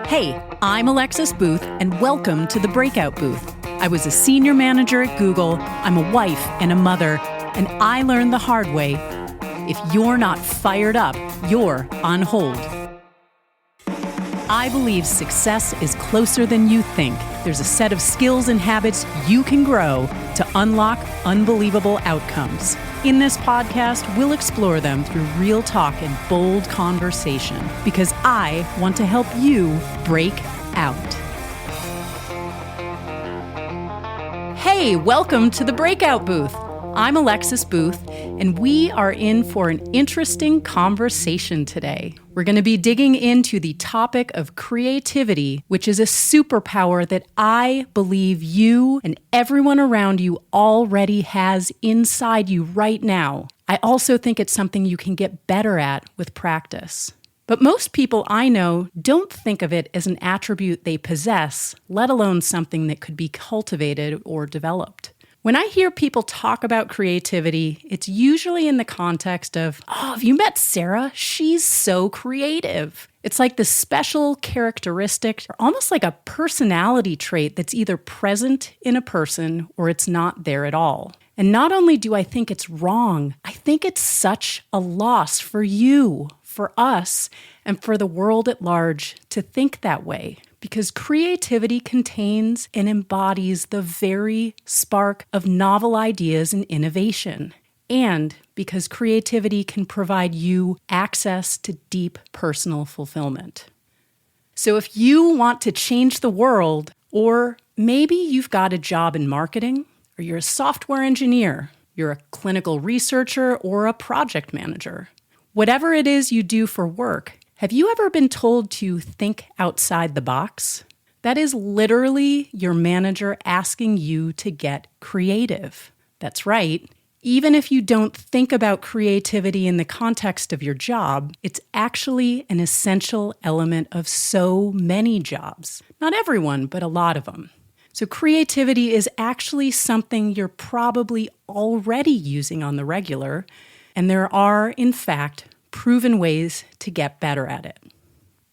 Hey, I'm Alexis Booth, and welcome to The Breakout Booth. I was a senior manager at Google, I'm a wife and a mother, and I learned the hard way. If you're not fired up, you're on hold. I believe success is closer than you think. There's a set of skills and habits you can grow to unlock unbelievable outcomes. In this podcast, we'll explore them through real talk and bold conversation because I want to help you break out. Hey, welcome to the Breakout Booth. I'm Alexis Booth, and we are in for an interesting conversation today. We're going to be digging into the topic of creativity, which is a superpower that I believe you and everyone around you already has inside you right now. I also think it's something you can get better at with practice. But most people I know don't think of it as an attribute they possess, let alone something that could be cultivated or developed. When I hear people talk about creativity, it's usually in the context of, oh, have you met Sarah? She's so creative. It's like this special characteristic, or almost like a personality trait that's either present in a person or it's not there at all. And not only do I think it's wrong, I think it's such a loss for you, for us, and for the world at large to think that way. Because creativity contains and embodies the very spark of novel ideas and innovation. And because creativity can provide you access to deep personal fulfillment. So if you want to change the world, or maybe you've got a job in marketing, or you're a software engineer, you're a clinical researcher, or a project manager, whatever it is you do for work, have you ever been told to think outside the box? That is literally your manager asking you to get creative. That's right. Even if you don't think about creativity in the context of your job, it's actually an essential element of so many jobs. Not everyone, but a lot of them. So creativity is actually something you're probably already using on the regular, and there are, in fact, proven ways to get better at it.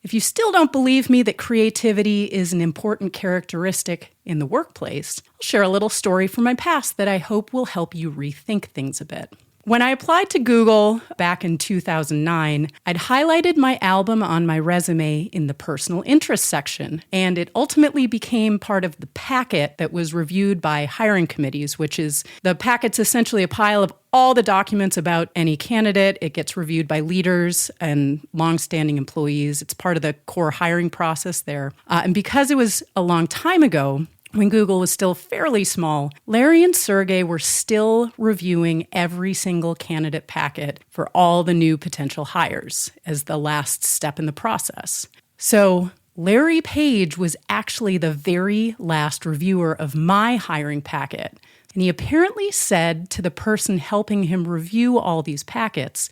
If you still don't believe me that creativity is an important characteristic in the workplace, I'll share a little story from my past that I hope will help you rethink things a bit. When I applied to Google back in 2009, I'd highlighted my album on my resume in the personal interest section, and it ultimately became part of the packet that was reviewed by hiring committees, which is the packet's essentially a pile of all the documents about any candidate. It gets reviewed by leaders and longstanding employees. It's part of the core hiring process there. And because it was a long time ago, when Google was still fairly small, Larry and Sergey were still reviewing every single candidate packet for all the new potential hires as the last step in the process. So Larry Page was actually the very last reviewer of my hiring packet. And he apparently said to the person helping him review all these packets,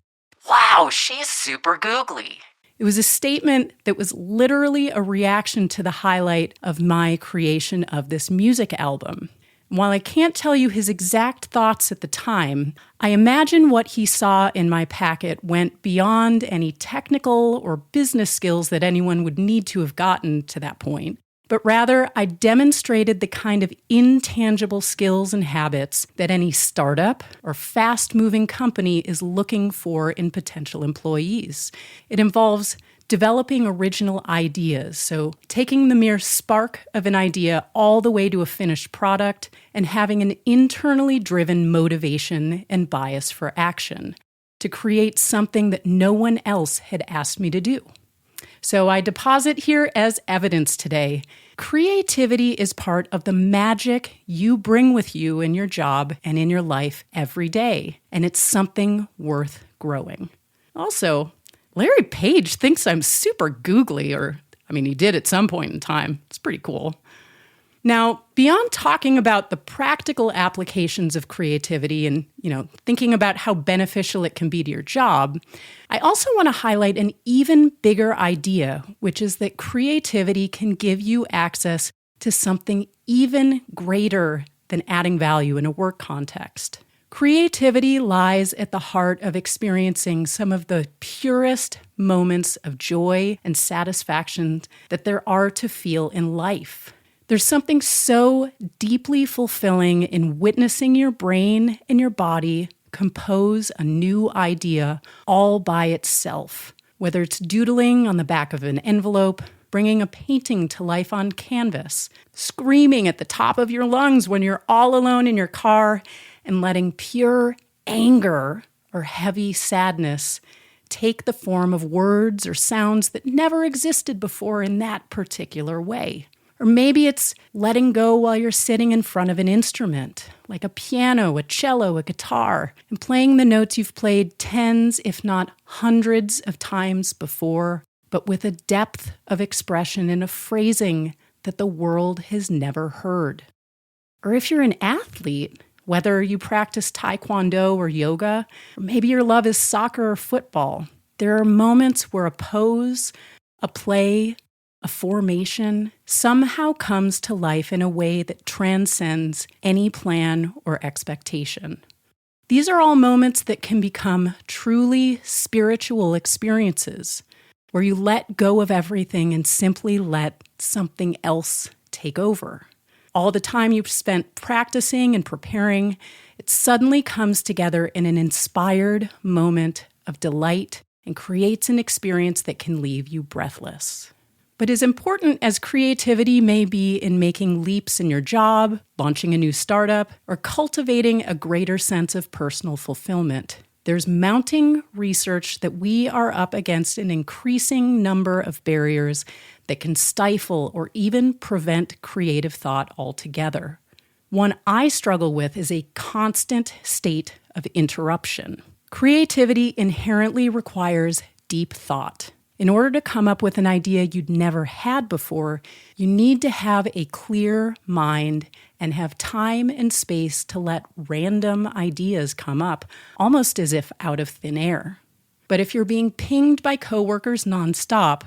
"Wow, she's super googly." It was a statement that was literally a reaction to the highlight of my creation of this music album. While I can't tell you his exact thoughts at the time, I imagine what he saw in my packet went beyond any technical or business skills that anyone would need to have gotten to that point. But rather, I demonstrated the kind of intangible skills and habits that any startup or fast-moving company is looking for in potential employees. It involves developing original ideas, so taking the mere spark of an idea all the way to a finished product and having an internally driven motivation and bias for action to create something that no one else had asked me to do. So I deposit here as evidence today. Creativity is part of the magic you bring with you in your job and in your life every day, and it's something worth growing. Also, Larry Page thinks I'm super googly, he did at some point in time. It's pretty cool. Now, beyond talking about the practical applications of creativity and, thinking about how beneficial it can be to your job, I also want to highlight an even bigger idea, which is that creativity can give you access to something even greater than adding value in a work context. Creativity lies at the heart of experiencing some of the purest moments of joy and satisfaction that there are to feel in life. There's something so deeply fulfilling in witnessing your brain and your body compose a new idea all by itself, whether it's doodling on the back of an envelope, bringing a painting to life on canvas, screaming at the top of your lungs when you're all alone in your car, and letting pure anger or heavy sadness take the form of words or sounds that never existed before in that particular way. Or maybe it's letting go while you're sitting in front of an instrument, like a piano, a cello, a guitar, and playing the notes you've played tens, if not hundreds of times before, but with a depth of expression and a phrasing that the world has never heard. Or if you're an athlete, whether you practice taekwondo or yoga, or maybe your love is soccer or football, there are moments where a pose, a play, a formation somehow comes to life in a way that transcends any plan or expectation. These are all moments that can become truly spiritual experiences, where you let go of everything and simply let something else take over. All the time you've spent practicing and preparing, it suddenly comes together in an inspired moment of delight and creates an experience that can leave you breathless. But as important as creativity may be in making leaps in your job, launching a new startup, or cultivating a greater sense of personal fulfillment, there's mounting research that we are up against an increasing number of barriers that can stifle or even prevent creative thought altogether. One I struggle with is a constant state of interruption. Creativity inherently requires deep thought. In order to come up with an idea you'd never had before, you need to have a clear mind and have time and space to let random ideas come up, almost as if out of thin air. But if you're being pinged by coworkers nonstop,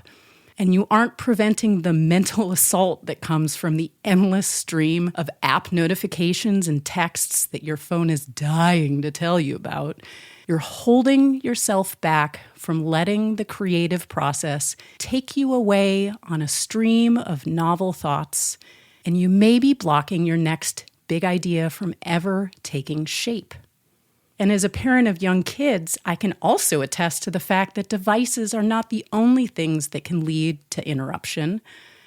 and you aren't preventing the mental assault that comes from the endless stream of app notifications and texts that your phone is dying to tell you about, you're holding yourself back from letting the creative process take you away on a stream of novel thoughts, and you may be blocking your next big idea from ever taking shape. And as a parent of young kids, I can also attest to the fact that devices are not the only things that can lead to interruption.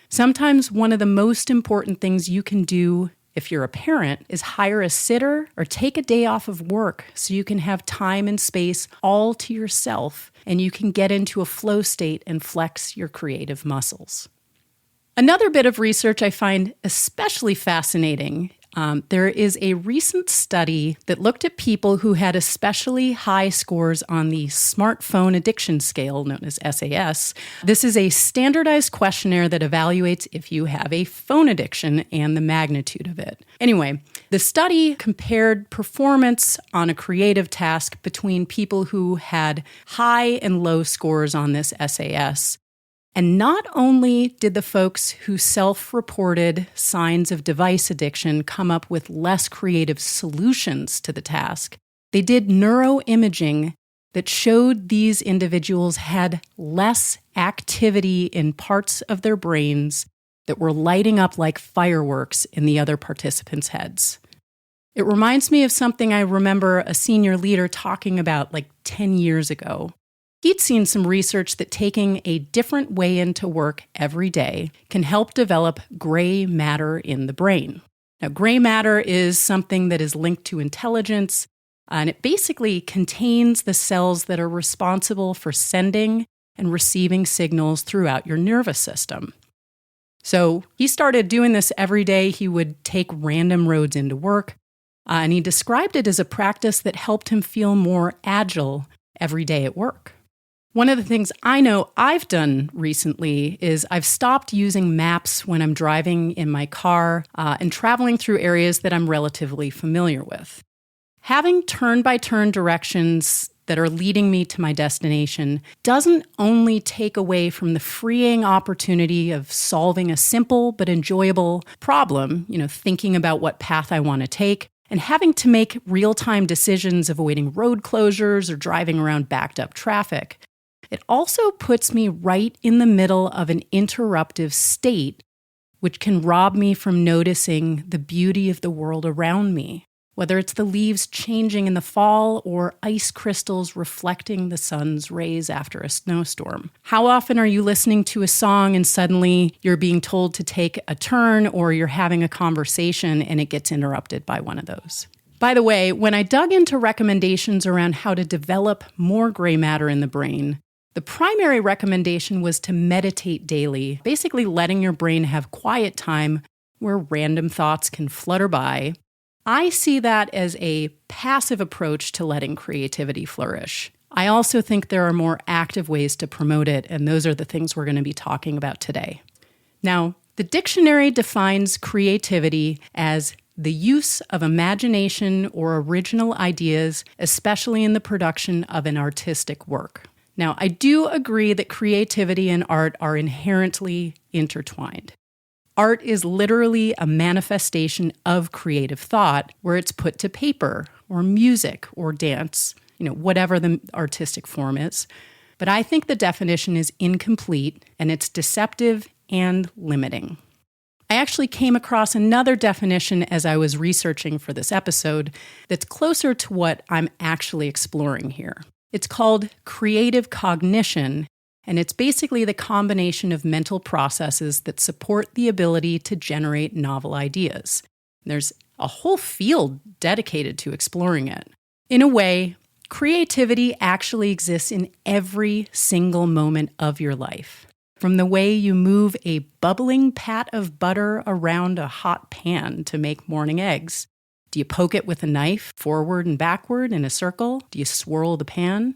Sometimes one of the most important things you can do if you're a parent is hire a sitter or take a day off of work so you can have time and space all to yourself and you can get into a flow state and flex your creative muscles. Another bit of research I find especially fascinating. There is a recent study that looked at people who had especially high scores on the smartphone addiction scale, known as SAS. This is a standardized questionnaire that evaluates if you have a phone addiction and the magnitude of it. Anyway, the study compared performance on a creative task between people who had high and low scores on this SAS. And not only did the folks who self-reported signs of device addiction come up with less creative solutions to the task, they did neuroimaging that showed these individuals had less activity in parts of their brains that were lighting up like fireworks in the other participants' heads. It reminds me of something I remember a senior leader talking about like 10 years ago. He'd seen some research that taking a different way into work every day can help develop gray matter in the brain. Now, gray matter is something that is linked to intelligence, and it basically contains the cells that are responsible for sending and receiving signals throughout your nervous system. So he started doing this every day. He would take random roads into work, and he described it as a practice that helped him feel more agile every day at work. One of the things I know I've done recently is I've stopped using maps when I'm driving in my car and traveling through areas that I'm relatively familiar with. Having turn-by-turn directions that are leading me to my destination doesn't only take away from the freeing opportunity of solving a simple but enjoyable problem, thinking about what path I want to take, and having to make real-time decisions, avoiding road closures or driving around backed up traffic. It also puts me right in the middle of an interruptive state, which can rob me from noticing the beauty of the world around me, whether it's the leaves changing in the fall or ice crystals reflecting the sun's rays after a snowstorm. How often are you listening to a song and suddenly you're being told to take a turn, or you're having a conversation and it gets interrupted by one of those? By the way, when I dug into recommendations around how to develop more gray matter in the brain, the primary recommendation was to meditate daily, basically letting your brain have quiet time where random thoughts can flutter by. I see that as a passive approach to letting creativity flourish. I also think there are more active ways to promote it, and those are the things we're going to be talking about today. Now, the dictionary defines creativity as the use of imagination or original ideas, especially in the production of an artistic work. Now, I do agree that creativity and art are inherently intertwined. Art is literally a manifestation of creative thought where it's put to paper or music or dance, whatever the artistic form is. But I think the definition is incomplete and it's deceptive and limiting. I actually came across another definition as I was researching for this episode that's closer to what I'm actually exploring here. It's called creative cognition, and it's basically the combination of mental processes that support the ability to generate novel ideas. There's a whole field dedicated to exploring it. In a way, creativity actually exists in every single moment of your life. From the way you move a bubbling pat of butter around a hot pan to make morning eggs. Do you poke it with a knife forward and backward in a circle? Do you swirl the pan?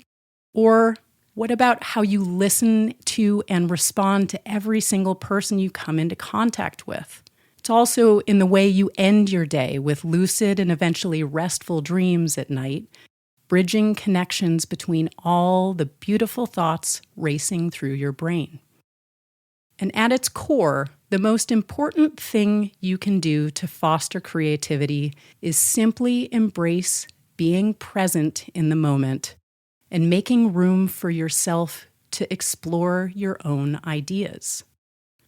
Or what about how you listen to and respond to every single person you come into contact with? It's also in the way you end your day with lucid and eventually restful dreams at night, bridging connections between all the beautiful thoughts racing through your brain. And at its core, the most important thing you can do to foster creativity is simply embrace being present in the moment and making room for yourself to explore your own ideas.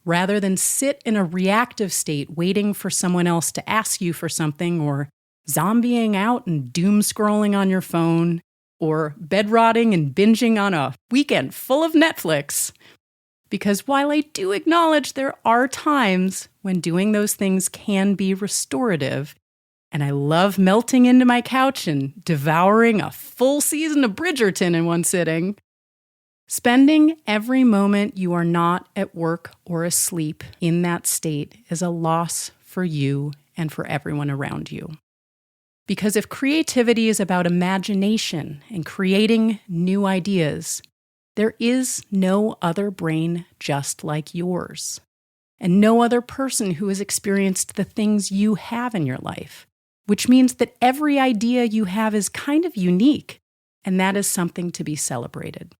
Rather than sit in a reactive state waiting for someone else to ask you for something, or zombieing out and doom scrolling on your phone, or bed-rotting and binging on a weekend full of Netflix. Because while I do acknowledge there are times when doing those things can be restorative, and I love melting into my couch and devouring a full season of Bridgerton in one sitting, spending every moment you are not at work or asleep in that state is a loss for you and for everyone around you. Because if creativity is about imagination and creating new ideas, there is no other brain just like yours, and no other person who has experienced the things you have in your life, which means that every idea you have is kind of unique, and that is something to be celebrated.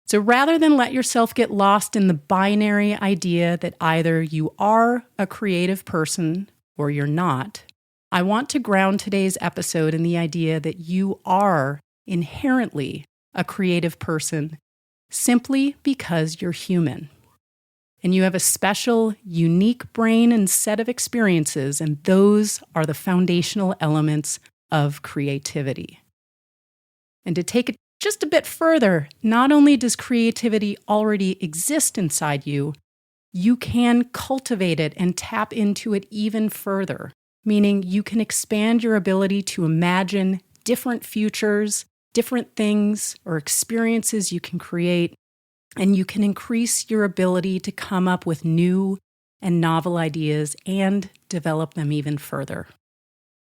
So rather than let yourself get lost in the binary idea that either you are a creative person or you're not, I want to ground today's episode in the idea that you are inherently a creative person simply because you're human. And you have a special, unique brain and set of experiences, and those are the foundational elements of creativity. And to take it just a bit further, not only does creativity already exist inside you, you can cultivate it and tap into it even further, meaning you can expand your ability to imagine different futures, different things or experiences you can create, and you can increase your ability to come up with new and novel ideas and develop them even further.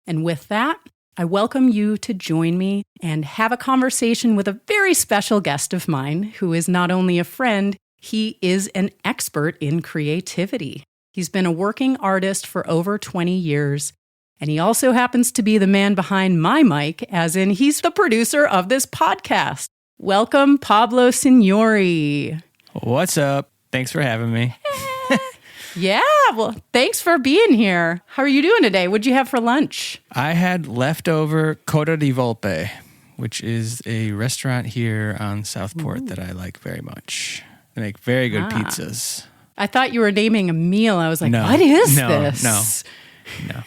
And with that, I welcome you to join me and have a conversation with a very special guest of mine who is not only a friend, he is an expert in creativity. He's been a working artist for over 20 years. And he also happens to be the man behind my mic, as in he's the producer of this podcast. Welcome, Pablo Signori. What's up? Thanks for having me. Yeah, well, thanks for being here. How are you doing today? What'd you have for lunch? I had leftover Coda di Volpe, which is a restaurant here on Southport that I like very much. They make very good pizzas. I thought you were naming a meal. I was like, what is this? No.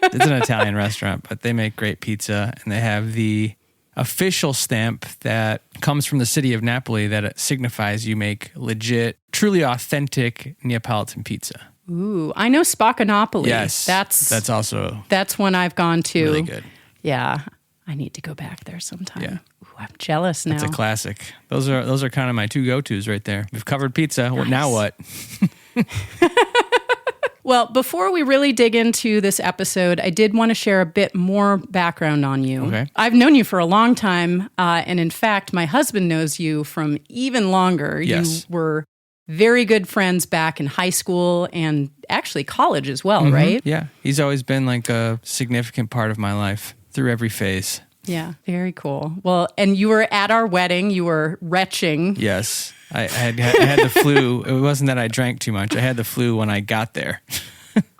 It's an Italian restaurant, but they make great pizza, and they have the official stamp that comes from the city of Napoli that it signifies you make legit, truly authentic Neapolitan pizza. Ooh, I know Spaccanapoli. Yes, that's one I've gone to. Really good. Yeah, I need to go back there sometime. Yeah. Ooh, I'm jealous now. It's a classic. Those are kind of my two go-tos right there. We've covered pizza. Nice. Now what? Well, before we really dig into this episode, I did want to share a bit more background on you. Okay. I've known you for a long time, and in fact, my husband knows you from even longer. Yes. You were very good friends back in high school and actually college as well, right? Yeah. He's always been like a significant part of my life through every phase. Yeah, very cool. Well, and you were at our wedding. You were retching. Yes. I had the flu. It wasn't that I drank too much. I had the flu when I got there.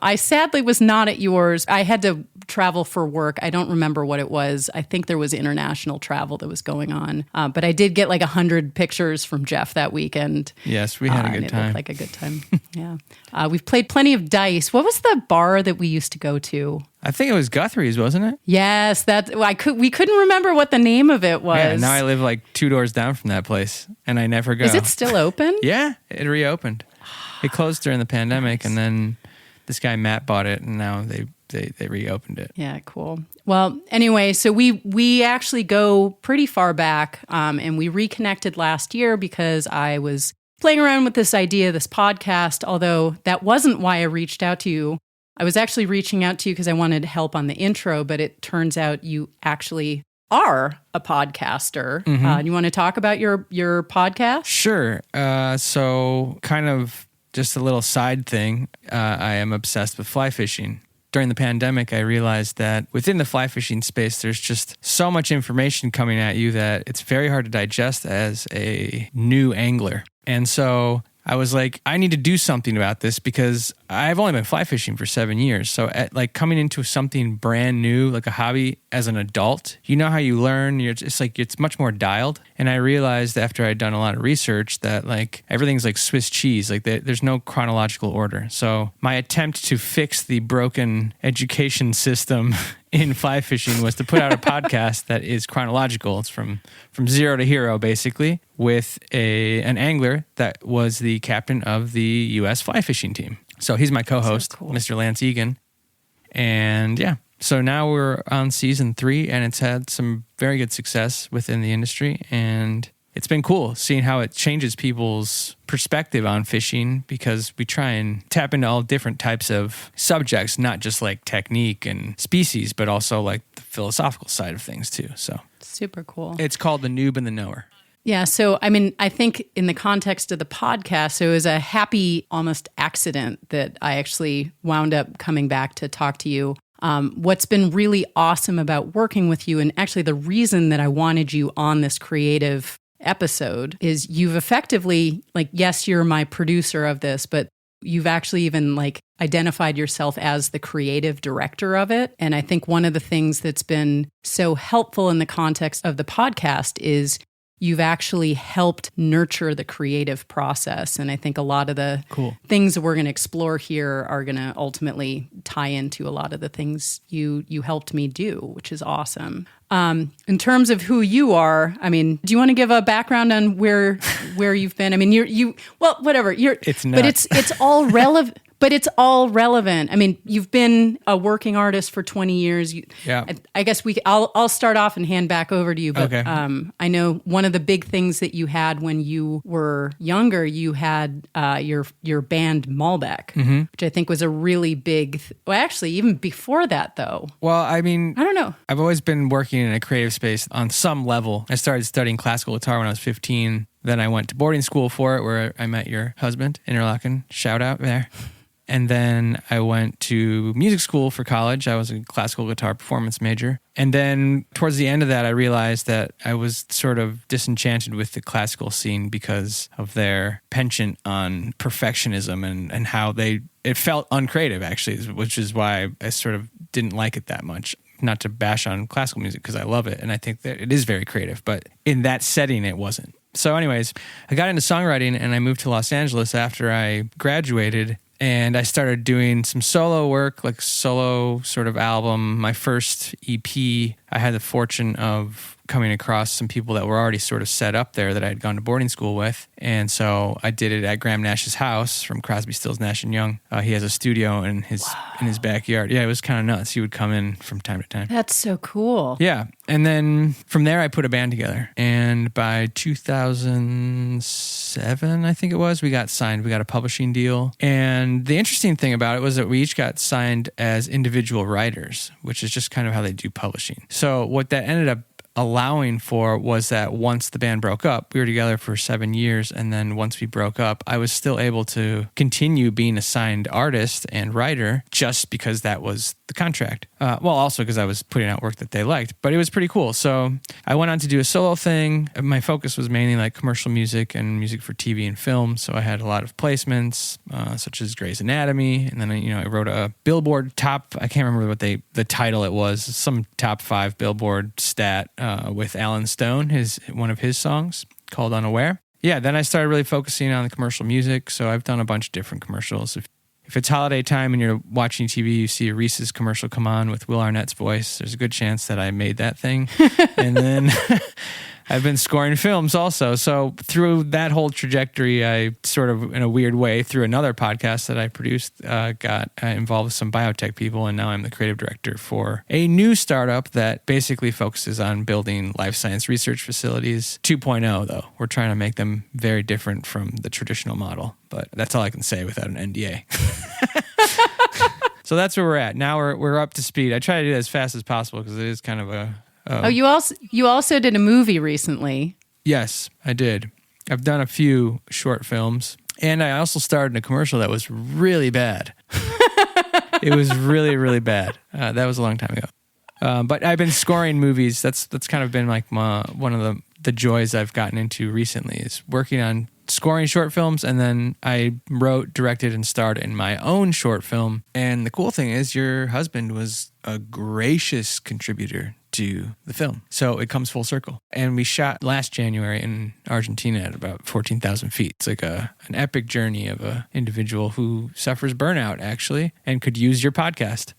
I sadly was not at yours. I had to travel for work. I don't remember what it was. I think there was international travel that was going on. But I did get like 100 pictures from Jeff that weekend. Yes, we had a good time. It looked like a good time. Yeah. We've played plenty of dice. What was the bar that we used to go to? I think it was Guthrie's, wasn't it? Yes, we couldn't remember what the name of it was. Yeah, now I live like 2 doors down from that place, and I never go. Is it still open? Yeah, it reopened. It closed during the pandemic, and then this guy Matt bought it, and now they reopened it. Yeah, cool. Well, anyway, so we actually go pretty far back, and we reconnected last year because I was playing around with this idea, this podcast, although that wasn't why I reached out to you. I was actually reaching out to you because I wanted help on the intro, but it turns out you actually are a podcaster. Mm-hmm. You want to talk about your podcast? Sure. So kind of just a little side thing. I am obsessed with fly fishing. During the pandemic, I realized that within the fly fishing space, there's just so much information coming at you that it's very hard to digest as a new angler. And so I was like, I need to do something about this because I've only been fly fishing for 7 years. So coming into something brand new, like a hobby as an adult, you know how you learn, it's much more dialed. And I realized after I'd done a lot of research that like everything's like Swiss cheese, like there's no chronological order. So my attempt to fix the broken education system in fly fishing was to put out a podcast that is chronological. It's from zero to hero, basically, with an angler that was the captain of the U.S. fly fishing team. So he's my co-host, So cool. Mr. Lance Egan. And yeah, so now we're on season 3, and it's had some very good success within the industry. And it's been cool seeing how it changes people's perspective on fishing because we try and tap into all different types of subjects, not just like technique and species, but also like the philosophical side of things too. So Super cool. it's called The Noob and the Knower. Yeah. So, I mean, I think in the context of the podcast, it was a happy almost accident that I actually wound up coming back to talk to you. What's been really awesome about working with you, and actually the reason that I wanted you on this creative episode, is you've effectively, like, yes, you're my producer of this, but you've actually even like identified yourself as the creative director of it. And I think one of the things that's been so helpful in the context of the podcast is you've actually helped nurture the creative process. And I think a lot of the things that we're going to explore here are going to ultimately tie into a lot of the things you helped me do, which is awesome. In terms of who you are, I mean, do you want to give a background on where you've been? I mean, well, whatever. It's not. But it's all relevant. But it's all relevant. I mean, you've been a working artist for 20 years. Yeah. I guess I'll start off and hand back over to you. But okay. I know one of the big things that you had when you were younger, you had your band Malbec, which I think was a really big. Well, actually, even before that, though. Well, I mean, I don't know. I've always been working in a creative space on some level. I started studying classical guitar when I was 15. Then I went to boarding school for it, where I met your husband, Interlaken. Shout out there. And then I went to music school for college. I was a classical guitar performance major. And then towards the end of that, I realized that I was sort of disenchanted with the classical scene because of their penchant on perfectionism and how it felt uncreative, actually, which is why I sort of didn't like it that much. Not to bash on classical music because I love it and I think that it is very creative, but in that setting, it wasn't. So anyways, I got into songwriting and I moved to Los Angeles after I graduated. And I started doing some solo work, like solo sort of album. My first EP, I had the fortune of coming across some people that were already sort of set up there that I had gone to boarding school with. And so I did it at Graham Nash's house from Crosby, Stills, Nash & Young. He has a studio in his backyard. Yeah, it was kind of nuts. He would come in from time to time. That's so cool. Yeah. And then from there, I put a band together. And by 2007, I think it was, we got signed. We got a publishing deal. And the interesting thing about it was that we each got signed as individual writers, which is just kind of how they do publishing. So what that ended up allowing for was that once the band broke up, we were together for 7 years. And then once we broke up, I was still able to continue being a signed artist and writer just because that was the contract. Also because I was putting out work that they liked, but it was pretty cool. So I went on to do a solo thing. My focus was mainly like commercial music and music for TV and film. So I had a lot of placements, such as Grey's Anatomy. And then, I wrote a Billboard top, I can't remember what the title it was, some top 5 Billboard stat, with Alan Stone, one of his songs called Unaware. Yeah, then I started really focusing on the commercial music. So I've done a bunch of different commercials. If it's holiday time and you're watching TV, you see a Reese's commercial come on with Will Arnett's voice, there's a good chance that I made that thing. And then I've been scoring films also. So through that whole trajectory, I sort of, in a weird way, through another podcast that I produced, got involved with some biotech people. And now I'm the creative director for a new startup that basically focuses on building life science research facilities 2.0, though. We're trying to make them very different from the traditional model. But that's all I can say without an NDA. So that's where we're at. Now we're up to speed. I try to do it as fast as possible because it is kind of a... you also did a movie recently. Yes, I did. I've done a few short films. And I also starred in a commercial that was really bad. It was really, really bad. That was a long time ago. But I've been scoring movies. That's kind of been like one of the joys I've gotten into recently is working on scoring short films. And then I wrote, directed, and starred in my own short film. And the cool thing is your husband was a gracious contributor to the film. So it comes full circle. And we shot last January in Argentina at about 14,000 feet. It's like an epic journey of an individual who suffers burnout, actually, and could use your podcast.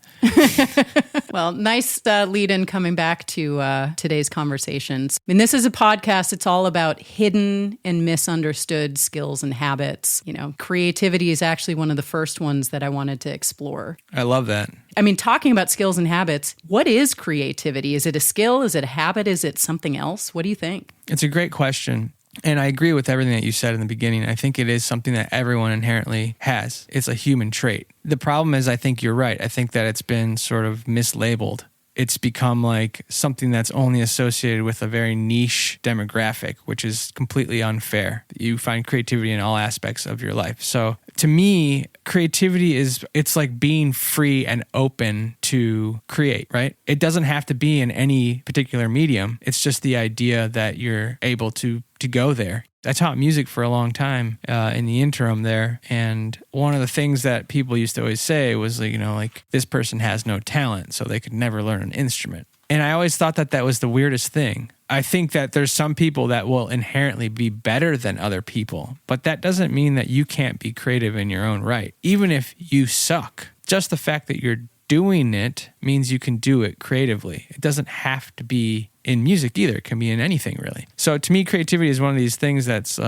Well, nice lead in coming back to today's conversations. I mean, this is a podcast. It's all about hidden and misunderstood skills and habits. Creativity is actually one of the first ones that I wanted to explore. I love that. I mean, talking about skills and habits, what is creativity? Is it a skill? Is it a habit? Is it something else? What do you think? It's a great question. And I agree with everything that you said in the beginning. I think it is something that everyone inherently has. It's a human trait. The problem is, I think you're right. I think that it's been sort of mislabeled. It's become like something that's only associated with a very niche demographic, which is completely unfair. You find creativity in all aspects of your life. So to me, creativity it's like being free and open to create, right? It doesn't have to be in any particular medium. It's just the idea that you're able to go there. I taught music for a long time in the interim there. And one of the things that people used to always say was, like this person has no talent, so they could never learn an instrument. And I always thought that was the weirdest thing. I think that there's some people that will inherently be better than other people, but that doesn't mean that you can't be creative in your own right. Even if you suck, just the fact that you're doing it means you can do it creatively. It doesn't have to be in music either. It can be in anything, really. So to me, creativity is one of these things that's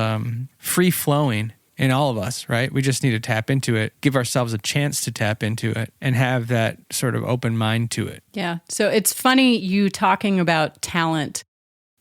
free-flowing in all of us, right? We just need to tap into it, give ourselves a chance to tap into it, and have that sort of open mind to it. Yeah. So it's funny you talking about talent.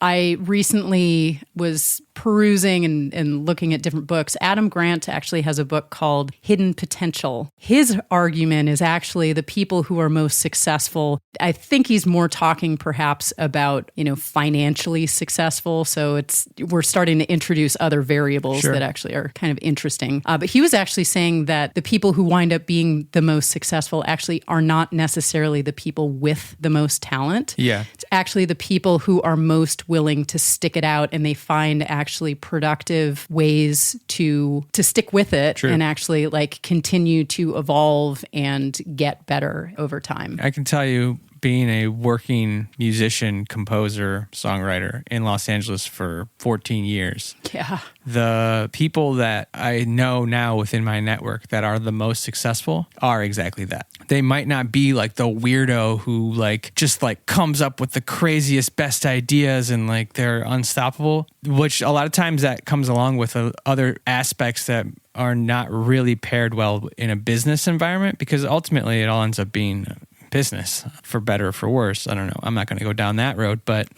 I recently was perusing and looking at different books, Adam Grant actually has a book called Hidden Potential. His argument is actually the people who are most successful. I think he's more talking perhaps about, financially successful. So we're starting to introduce other variables that actually are kind of interesting. But he was actually saying that the people who wind up being the most successful actually are not necessarily the people with the most talent. Yeah. It's actually the people who are most willing to stick it out, and they find actually productive ways to stick with it and actually continue to evolve and get better over time. I can tell you, being a working musician, composer, songwriter in Los Angeles for 14 years. Yeah. The people that I know now within my network that are the most successful are exactly that. They might not be like the weirdo who just comes up with the craziest, best ideas and they're unstoppable, which a lot of times that comes along with other aspects that are not really paired well in a business environment, because ultimately it all ends up being business, for better or for worse. I don't know. I'm not going to go down that road, but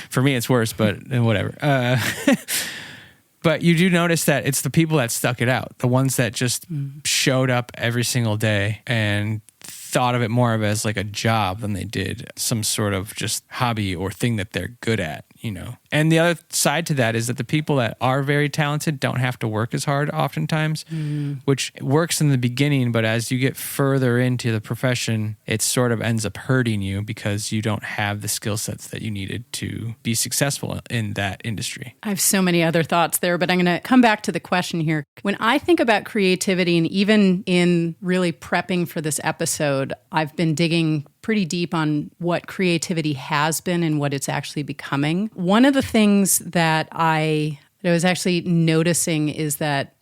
for me, it's worse, but whatever. But you do notice that it's the people that stuck it out, the ones that just showed up every single day and thought of it more of as like a job than they did some sort of just hobby or thing that they're good at, And the other side to that is that the people that are very talented don't have to work as hard oftentimes, which works in the beginning, but as you get further into the profession, it sort of ends up hurting you because you don't have the skill sets that you needed to be successful in that industry. I have so many other thoughts there, but I'm going to come back to the question here. When I think about creativity, and even in really prepping for this episode, I've been digging pretty deep on what creativity has been and what it's actually becoming. One of the things that I was actually noticing is that,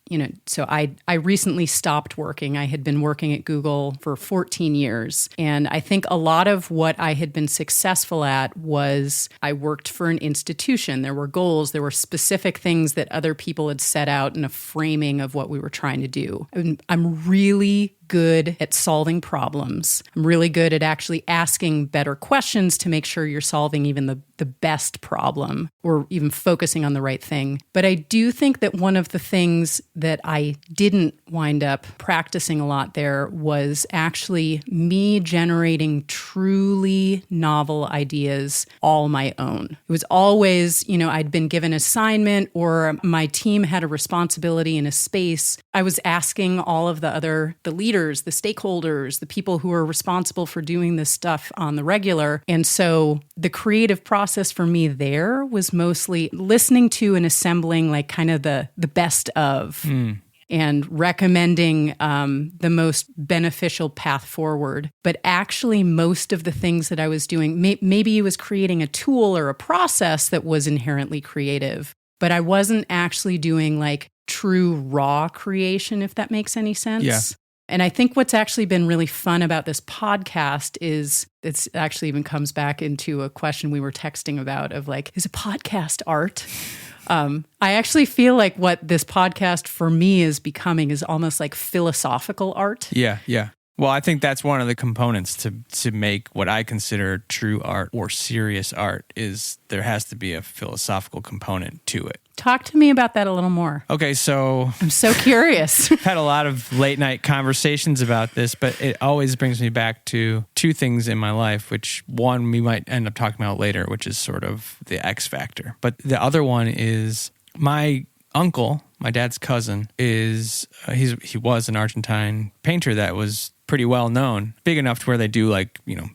so I recently stopped working. I had been working at Google for 14 years. And I think a lot of what I had been successful at was I worked for an institution. There were goals. There were specific things that other people had set out in a framing of what we were trying to do. I'm really good at solving problems. I'm really good at actually asking better questions to make sure you're solving even the best problem or even focusing on the right thing. But I do think that one of the things that I didn't wind up practicing a lot there was actually me generating truly novel ideas all my own. It was always, I'd been given an assignment or my team had a responsibility in a space. I was asking all of the leaders, the stakeholders, the people who are responsible for doing this stuff on the regular. And so the creative process for me there was mostly listening to and assembling kind of the best of and recommending the most beneficial path forward. But actually most of the things that I was doing, maybe it was creating a tool or a process that was inherently creative, but I wasn't actually doing true raw creation, if that makes any sense. Yeah. And I think what's actually been really fun about this podcast is it's actually even comes back into a question we were texting about of is a podcast art? I actually feel like what this podcast for me is becoming is almost like philosophical art. Yeah, yeah. Well, I think that's one of the components to make what I consider true art or serious art is there has to be a philosophical component to it. Talk to me about that a little more. Okay, so I'm so curious. I've had a lot of late night conversations about this, but it always brings me back to two things in my life, which one we might end up talking about later, which is sort of the X factor. But the other one is my uncle, my dad's cousin, he was an Argentine painter that was pretty well known, big enough to where they do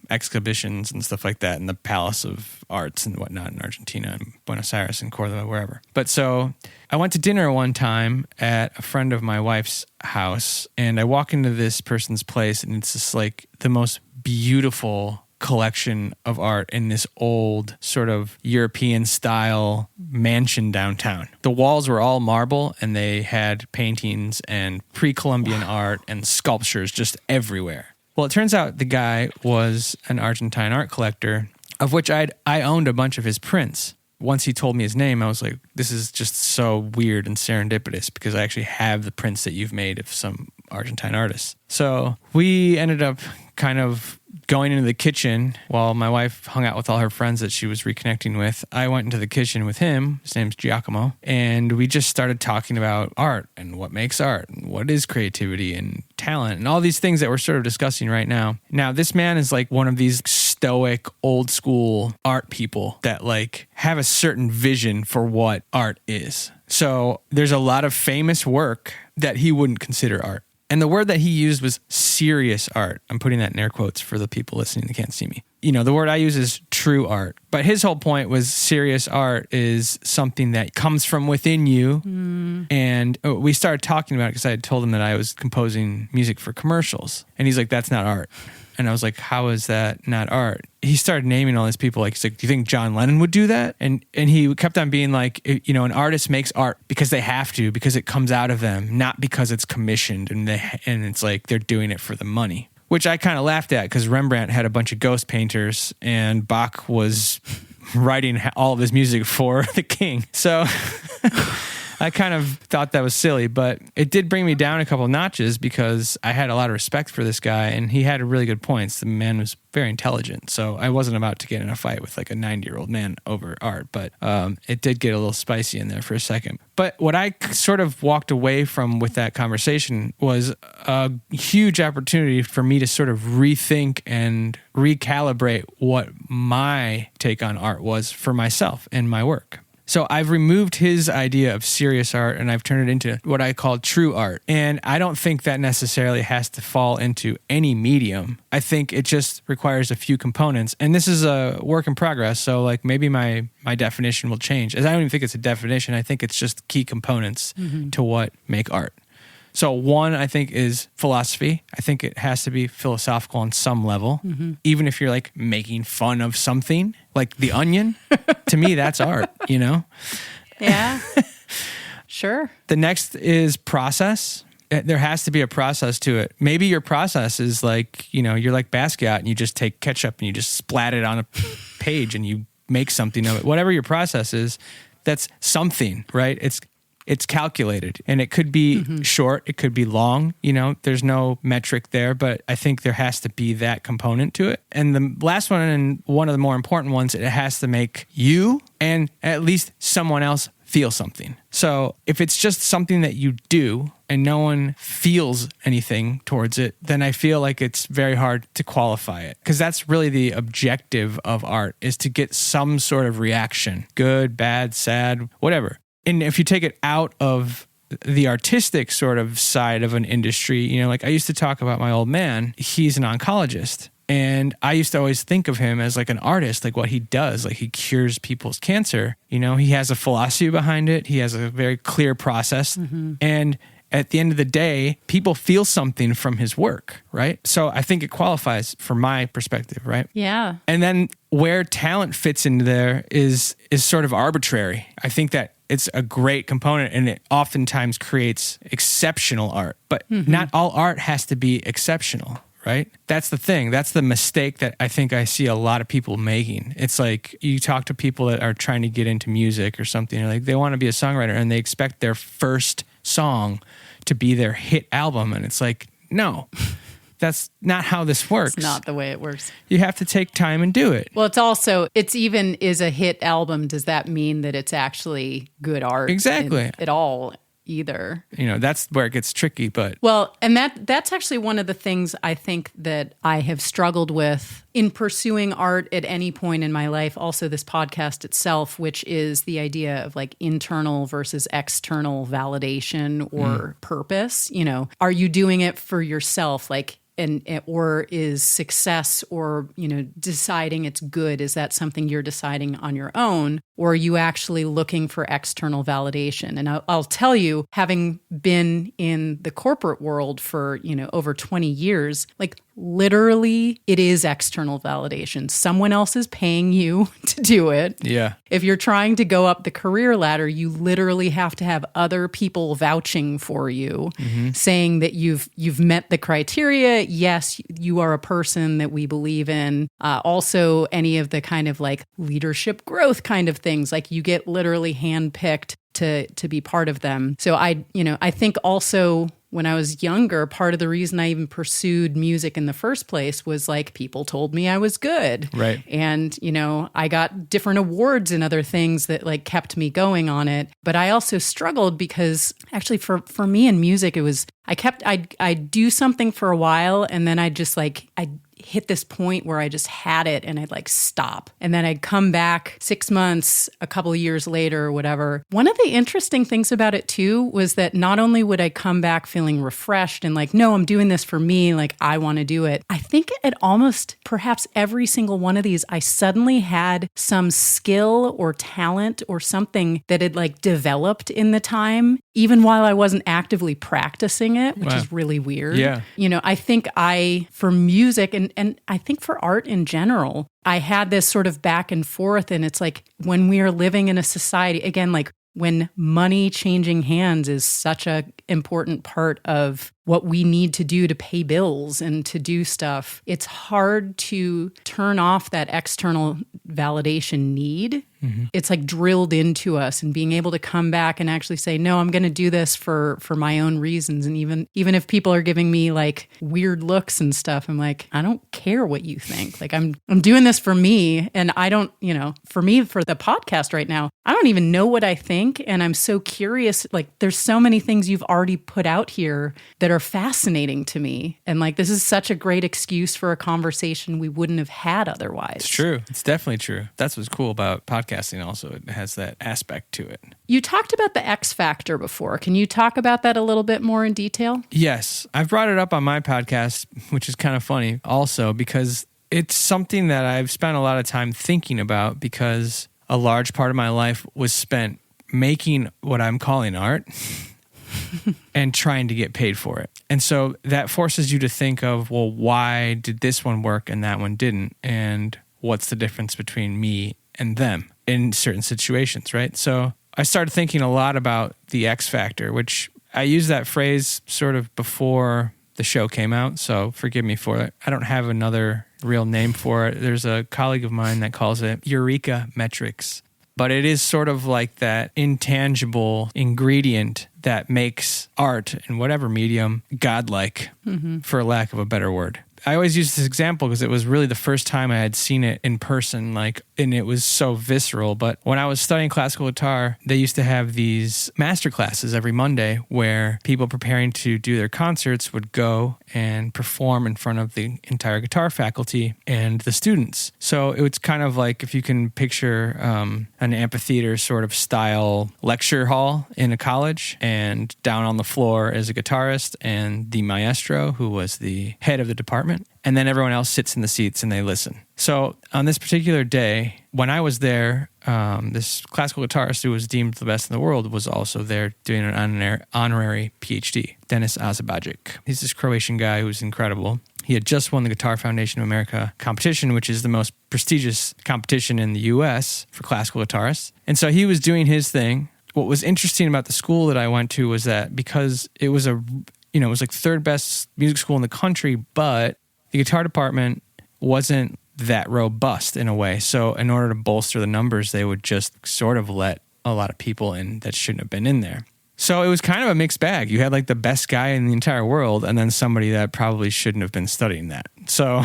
exhibitions and stuff like that in the Palace of Arts and whatnot in Argentina and Buenos Aires and Cordoba, wherever. But so I went to dinner one time at a friend of my wife's house, and I walk into this person's place, and it's just the most beautiful collection of art in this old sort of European style mansion downtown. The walls were all marble and they had paintings and pre-Columbian art and sculptures just everywhere. Well, it turns out the guy was an Argentine art collector, of which I owned a bunch of his prints. Once he told me his name, I was like, this is just so weird and serendipitous because I actually have the prints that you've made of some Argentine artists. So we ended up kind of going into the kitchen while my wife hung out with all her friends that she was reconnecting with. I went into the kitchen with him. His name's Giacomo. And we just started talking about art and what makes art and what is creativity and talent and all these things that we're sort of discussing right now. Now, this man is like one of these stoic, old school art people that like have a certain vision for what art is. So there's a lot of famous work that he wouldn't consider art. And the word that he used was serious art. I'm putting that in air quotes for the people listening that can't see me. You know, the word I use is true art. But his whole point was serious art is something that comes from within you. And we started talking about it because I had told him that I was composing music for commercials. And he's like, that's not art. And I was like, how is that not art? He started naming all these people. Like, he's like, do you think John Lennon would do that? And he kept on being like, you know, an artist makes art because they have to, because it comes out of them, not because it's commissioned and it's like they're doing it for the money. Which I kind of laughed at because Rembrandt had a bunch of ghost painters and Bach was writing all of his music for the king. So I kind of thought that was silly, but it did bring me down a couple notches because I had a lot of respect for this guy and he had really good points. The man was very intelligent. So I wasn't about to get in a fight with like a 90-year-old man over art, but it did get a little spicy in there for a second. But what I sort of walked away from with that conversation was a huge opportunity for me to sort of rethink and recalibrate what my take on art was for myself and my work. So I've removed his idea of serious art and I've turned it into what I call true art. And I don't think that necessarily has to fall into any medium. I think it just requires a few components. And this is a work in progress. So like maybe my definition will change. As I don't even think it's a definition. I think it's just key components to what make art. So one, I think, is philosophy. I think it has to be philosophical on some level. Even if you're like making fun of something, like The Onion, to me, that's art, you know? Yeah, sure. The next is process. There has to be a process to it. Maybe your process is like, you know, you're like Basquiat and you just take ketchup and you just splat it on a page and you make something of it. Whatever your process is, that's something, right? It's calculated and it could be short, it could be long, you know, there's no metric there, but I think there has to be that component to it. And the last one, and one of the more important ones, it has to make you and at least someone else feel something. So if it's just something that you do and no one feels anything towards it, then I feel like it's very hard to qualify it. Because that's really the objective of art, is to get some sort of reaction, good, bad, sad, whatever. And if you take it out of the artistic sort of side of an industry, you know, like I used to talk about my old man, he's an oncologist. And I used to always think of him as like an artist, like what he does, like he cures people's cancer. You know, he has a philosophy behind it. He has a very clear process. And at the end of the day, people feel something from his work, right? So I think it qualifies for my perspective, right? Yeah. And then where talent fits into there is sort of arbitrary. I think that it's a great component and it oftentimes creates exceptional art, but not all art has to be exceptional, right? That's the thing. That's the mistake that I think I see a lot of people making. It's like you talk to people that are trying to get into music or something, like they want to be a songwriter and they expect their first song to be their hit album. And it's like, no, that's not how this works. It's not the way it works. You have to take time and do it. Well, it's even is a hit album. Does that mean that it's actually good art? Exactly. At all either. You know, that's where it gets tricky, but. Well, and that's actually one of the things I think that I have struggled with in pursuing art at any point in my life. Also this podcast itself, which is the idea of like internal versus external validation or purpose. You know, are you doing it for yourself? Like, or is success or, you know, deciding it's good, is that something you're deciding on your own? Or are you actually looking for external validation? And I'll tell you, having been in the corporate world for, you know, over 20 years, like literally it is external validation. Someone else is paying you to do it. Yeah. If you're trying to go up the career ladder, you literally have to have other people vouching for you, saying that you've met the criteria. Yes, you are a person that we believe in. Also, any of the kind of like leadership growth kind of things, like you get literally handpicked to be part of them. So I think also when I was younger, part of the reason I even pursued music in the first place was like people told me I was good. Right. And, I got different awards and other things that like kept me going on it. But I also struggled because actually for me in music, it was, I'd do something for a while and then I'd hit this point where I just had it and I'd like stop. And then I'd come back 6 months, a couple of years later or whatever. One of the interesting things about it too was that not only would I come back feeling refreshed and like, no, I'm doing this for me, like I want to do it. I think at almost perhaps every single one of these, I suddenly had some skill or talent or something that had like developed in the time, even while I wasn't actively practicing it, which is really weird. Yeah. I think for music and I think for art in general, I had this sort of back and forth. And it's like when we are living in a society, again, like when money changing hands is such an important part of what we need to do to pay bills and to do stuff, it's hard to turn off that external validation need. Mm-hmm. It's like drilled into us, and being able to come back and actually say, no, I'm going to do this for my own reasons. And even if people are giving me like weird looks and stuff, I'm like, I don't care what you think. Like I'm doing this for me. And I don't, for me, for the podcast right now, I don't even know what I think. And I'm so curious, like there's so many things you've already put out here that are fascinating to me. And like, this is such a great excuse for a conversation we wouldn't have had otherwise. It's true. It's definitely true. That's what's cool about podcasting also. It has that aspect to it. You talked about the X factor before. Can you talk about that a little bit more in detail? Yes. I've brought it up on my podcast, which is kind of funny also because it's something that I've spent a lot of time thinking about because a large part of my life was spent making what I'm calling art and trying to get paid for it. And so that forces you to think of, well, why did this one work and that one didn't? And what's the difference between me and them in certain situations, right? So I started thinking a lot about the X factor, which I used that phrase sort of before the show came out. So forgive me for it. I don't have another real name for it. There's a colleague of mine that calls it Eureka metrics. But it is sort of like that intangible ingredient that makes art in whatever medium godlike, for lack of a better word. I always use this example because it was really the first time I had seen it in person, and it was so visceral. But when I was studying classical guitar, they used to have these master classes every Monday where people preparing to do their concerts would go and perform in front of the entire guitar faculty and the students. So it was kind of like if you can picture an amphitheater sort of style lecture hall in a college, and down on the floor is a guitarist and the maestro, who was the head of the department. And then everyone else sits in the seats and they listen. So on this particular day, when I was there, this classical guitarist who was deemed the best in the world was also there doing an honorary PhD, Denis Azabajic. He's this Croatian guy who's incredible. He had just won the Guitar Foundation of America competition, which is the most prestigious competition in the U.S. for classical guitarists. And so he was doing his thing. What was interesting about the school that I went to was that because it was it was like third best music school in the country, but the guitar department wasn't that robust in a way. So in order to bolster the numbers, they would just sort of let a lot of people in that shouldn't have been in there. So it was kind of a mixed bag. You had like the best guy in the entire world and then somebody that probably shouldn't have been studying that. So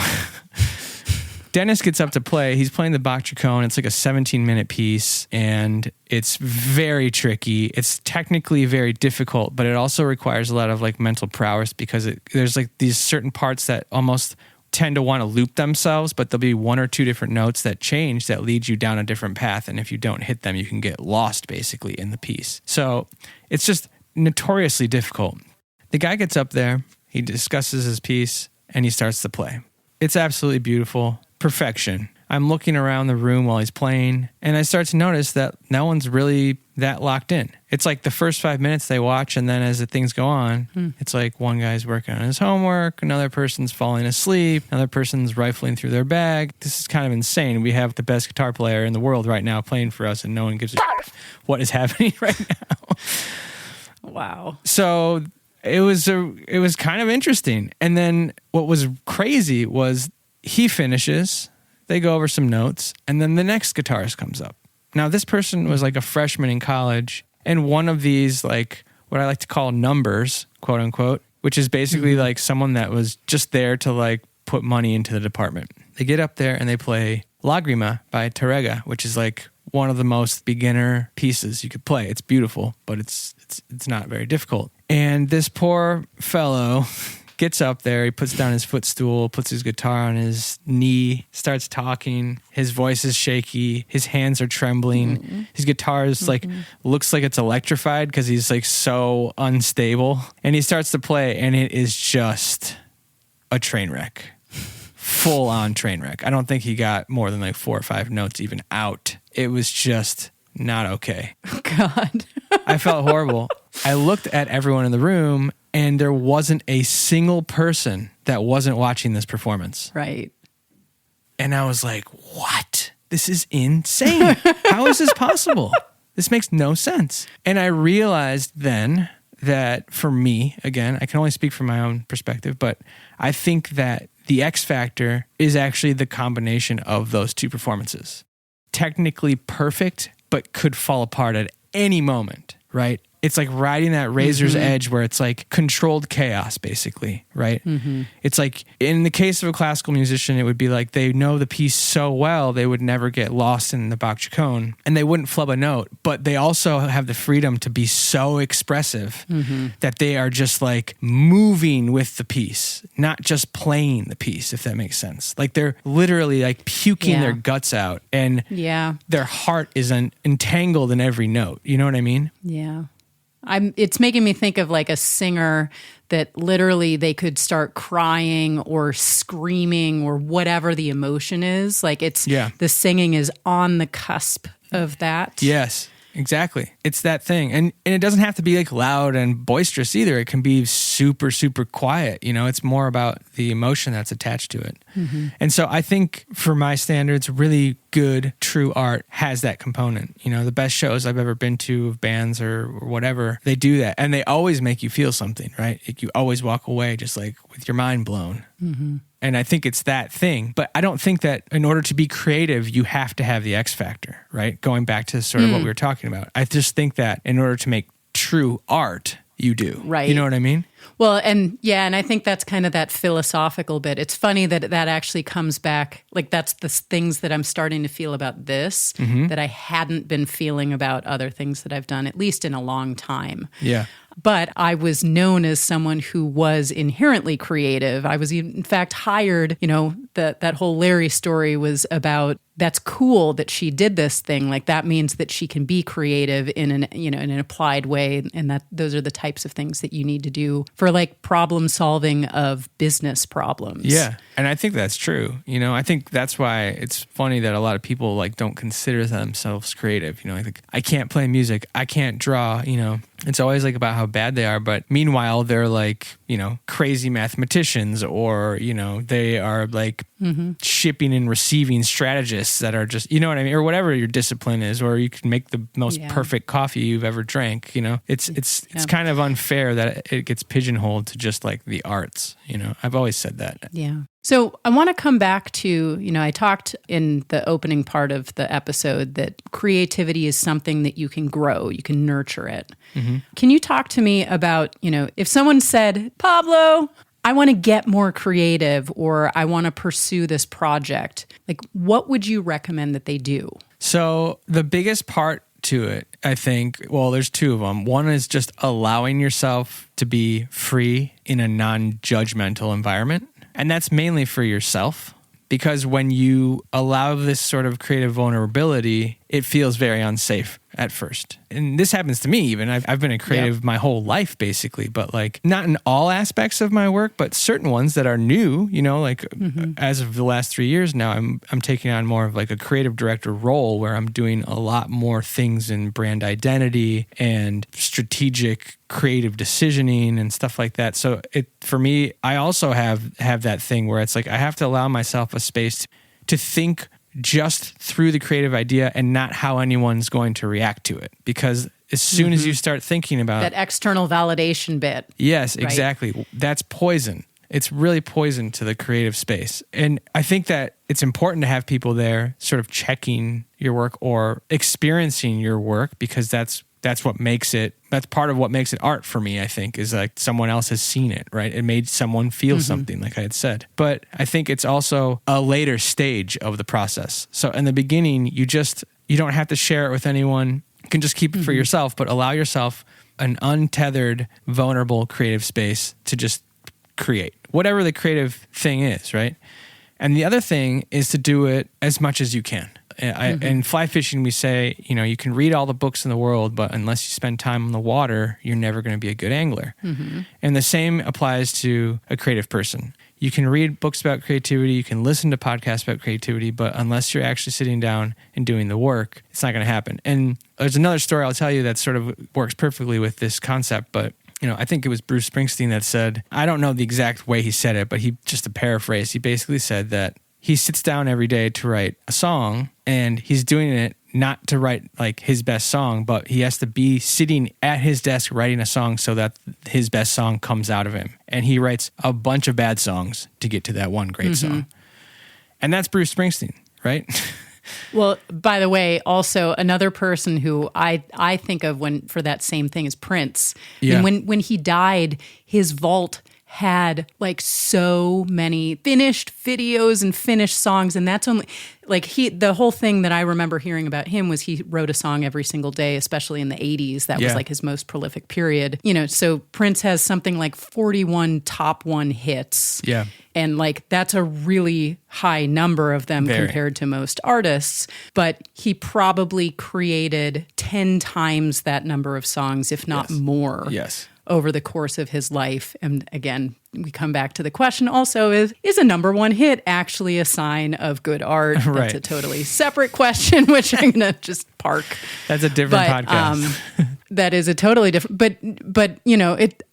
Dennis gets up to play. He's playing the Bach Chaconne. It's like a 17-minute piece, and it's very tricky. It's technically very difficult, but it also requires a lot of like mental prowess because there's like these certain parts that almost tend to want to loop themselves, but there'll be one or two different notes that change that lead you down a different path. And if you don't hit them, you can get lost basically in the piece. So it's just notoriously difficult. The guy gets up there, he discusses his piece, and he starts to play. It's absolutely beautiful. Perfection. I'm looking around the room while he's playing, and I start to notice that no one's really that locked in. It's like the first 5 minutes they watch, and then as the things go on, it's like one guy's working on his homework, another person's falling asleep, another person's rifling through their bag. This is kind of insane. We have the best guitar player in the world right now playing for us, and no one gives a what is happening right now. Wow. So it was kind of interesting. And then what was crazy was he finishes, they go over some notes, and then the next guitarist comes up. Now, this person was like a freshman in college, and one of these like what I like to call numbers, quote unquote, which is basically like someone that was just there to like put money into the department. They get up there and they play Lagrima by Tarrega, which is like one of the most beginner pieces you could play. It's beautiful, but it's not very difficult. And this poor fellow gets up there, he puts down his footstool, puts his guitar on his knee, starts talking. His voice is shaky. His hands are trembling. His guitar is like, looks like it's electrified because he's like so unstable. And he starts to play and it is just a train wreck. Full on train wreck. I don't think he got more than like 4 or 5 notes even out. It was just not okay. Oh, God. I felt horrible. I looked at everyone in the room and there wasn't a single person that wasn't watching this performance. Right. And I was like, what? This is insane. How is this possible? This makes no sense. And I realized then that for me, again, I can only speak from my own perspective, but I think that the X factor is actually the combination of those two performances. Technically perfect, but could fall apart at any moment, right? It's like riding that razor's edge where it's like controlled chaos, basically, right? It's like in the case of a classical musician, it would be like they know the piece so well, they would never get lost in the Bach chaconne and they wouldn't flub a note, but they also have the freedom to be so expressive that they are just like moving with the piece, not just playing the piece, if that makes sense. Like they're literally like puking their guts out and their heart is entangled in every note. You know what I mean? Yeah. It's making me think of like a singer that literally they could start crying or screaming or whatever the emotion is. Like the singing is on the cusp of that. Yes, exactly. It's that thing. And it doesn't have to be like loud and boisterous either. It can be super, super quiet. You know, it's more about the emotion that's attached to it. And so I think for my standards, really good, true art has that component. You know, the best shows I've ever been to of bands or whatever, they do that. And they always make you feel something, right? Like you always walk away just like with your mind blown. And I think it's that thing. But I don't think that in order to be creative, you have to have the X factor, right? Going back to sort of what we were talking about. I just think that in order to make true art, you do. Right. You know what I mean? Well, and I think that's kind of that philosophical bit. It's funny that actually comes back, like that's the things that I'm starting to feel about this that I hadn't been feeling about other things that I've done, at least in a long time. Yeah. But I was known as someone who was inherently creative. I was, in fact, hired, you know, that whole Larry story was about, that's cool that she did this thing. Like that means that she can be creative in an applied way. And that those are the types of things that you need to do for like problem solving of business problems. Yeah. And I think that's true. You know, I think that's why it's funny that a lot of people like don't consider themselves creative. You know, like I can't play music. I can't draw, you know. It's always like about how bad they are, but meanwhile they're like, you know, crazy mathematicians or, you know, they are like shipping and receiving strategists that are just, you know what I mean? Or whatever your discipline is, or you can make the most perfect coffee you've ever drank, you know? It's kind of unfair that it gets pigeonholed to just like the arts, you know? I've always said that. Yeah. So I want to come back to, you know, I talked in the opening part of the episode that creativity is something that you can grow, you can nurture it. Can you talk to me about, you know, if someone said, Pablo, I want to get more creative or I want to pursue this project, like what would you recommend that they do? So the biggest part to it, I think, well, there's two of them. One is just allowing yourself to be free in a non-judgmental environment. And that's mainly for yourself, because when you allow this sort of creative vulnerability, it feels very unsafe at first. And this happens to me even. I've been a creative my whole life, basically, but like not in all aspects of my work, but certain ones that are new, you know, like as of the last 3 years now, I'm taking on more of like a creative director role where I'm doing a lot more things in brand identity and strategic creative decisioning and stuff like that. So for me, I also have that thing where it's like, I have to allow myself a space to think just through the creative idea and not how anyone's going to react to it. Because as soon as you start thinking about that external validation bit. Yes, right? Exactly. That's poison. It's really poison to the creative space. And I think that it's important to have people there sort of checking your work or experiencing your work, because that's that's part of what makes it art for me, I think, is like someone else has seen it, right? It made someone feel something, like I had said. But I think it's also a later stage of the process. So in the beginning, you don't have to share it with anyone. You can just keep it for yourself, but allow yourself an untethered, vulnerable creative space to just create whatever the creative thing is, right? And the other thing is to do it as much as you can. In fly fishing, we say, you can read all the books in the world, but unless you spend time on the water, you're never going to be a good angler. And the same applies to a creative person. You can read books about creativity, you can listen to podcasts about creativity, but unless you're actually sitting down and doing the work, it's not going to happen. And there's another story I'll tell you that sort of works perfectly with this concept, but I think it was Bruce Springsteen that said, I don't know the exact way he said it, but just to paraphrase, he basically said that he sits down every day to write a song, and he's doing it not to write like his best song, but he has to be sitting at his desk writing a song so that his best song comes out of him. And he writes a bunch of bad songs to get to that one great song. And that's Bruce Springsteen, right? Well, by the way, also another person who I think of for that same thing is Prince. Yeah. And when he died, his vault had like so many finished videos and finished songs, and that's only like the whole thing that I remember hearing about him was he wrote a song every single day, especially in the 80s. That was like his most prolific period. So Prince has something like 41 top 1 hits. Yeah. And like that's a really high number of them compared to most artists, but he probably created 10 times that number of songs, if not more. Yes. Over the course of his life. And again, we come back to the question also is a number 1 hit actually a sign of good art? Right. That's a totally separate question, which I'm going to just park. That's a different podcast. That is a totally different, but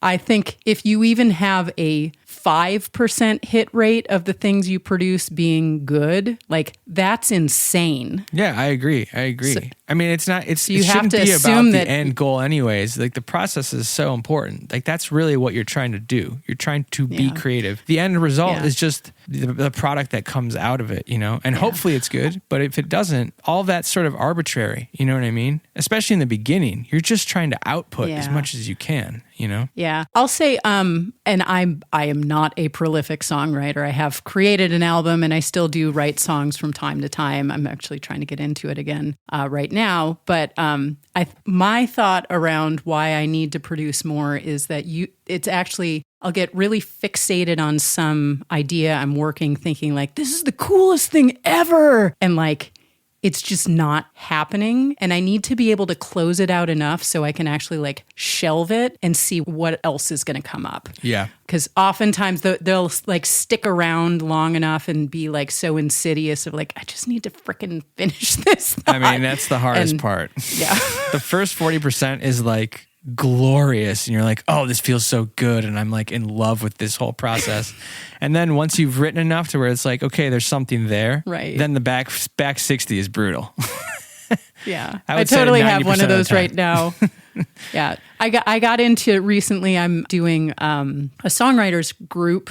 I think if you even have a 5% hit rate of the things you produce being good, like that's insane. Yeah, I agree. So, I mean, it shouldn't be about the end goal anyways. Like the process is so important. Like that's really what you're trying to do. You're trying to be creative. The end result is just the product that comes out of it, and hopefully it's good. But if it doesn't, all that's sort of arbitrary. You know what I mean? Especially in the beginning, you're just trying to output as much as you can. Yeah. I'll say, and I am not a prolific songwriter. I have created an album and I still do write songs from time to time. I'm actually trying to get into it again right now. But my thought around why I need to produce more is that I'll get really fixated on some idea I'm working, thinking like, this is the coolest thing ever. And like, it's just not happening. And I need to be able to close it out enough so I can actually like shelve it and see what else is going to come up. Yeah. Because oftentimes they'll like stick around long enough and be like so insidious of like, I just need to freaking finish this thought. I mean, that's the hardest part. Yeah. The first 40% is like glorious and you're like, oh, this feels so good, and I'm like in love with this whole process. And then once you've written enough to where it's like, okay, there's something there, right? Then the back 60 is brutal. Yeah, I totally have one of those right now. Yeah, I got into recently. I'm doing a songwriters group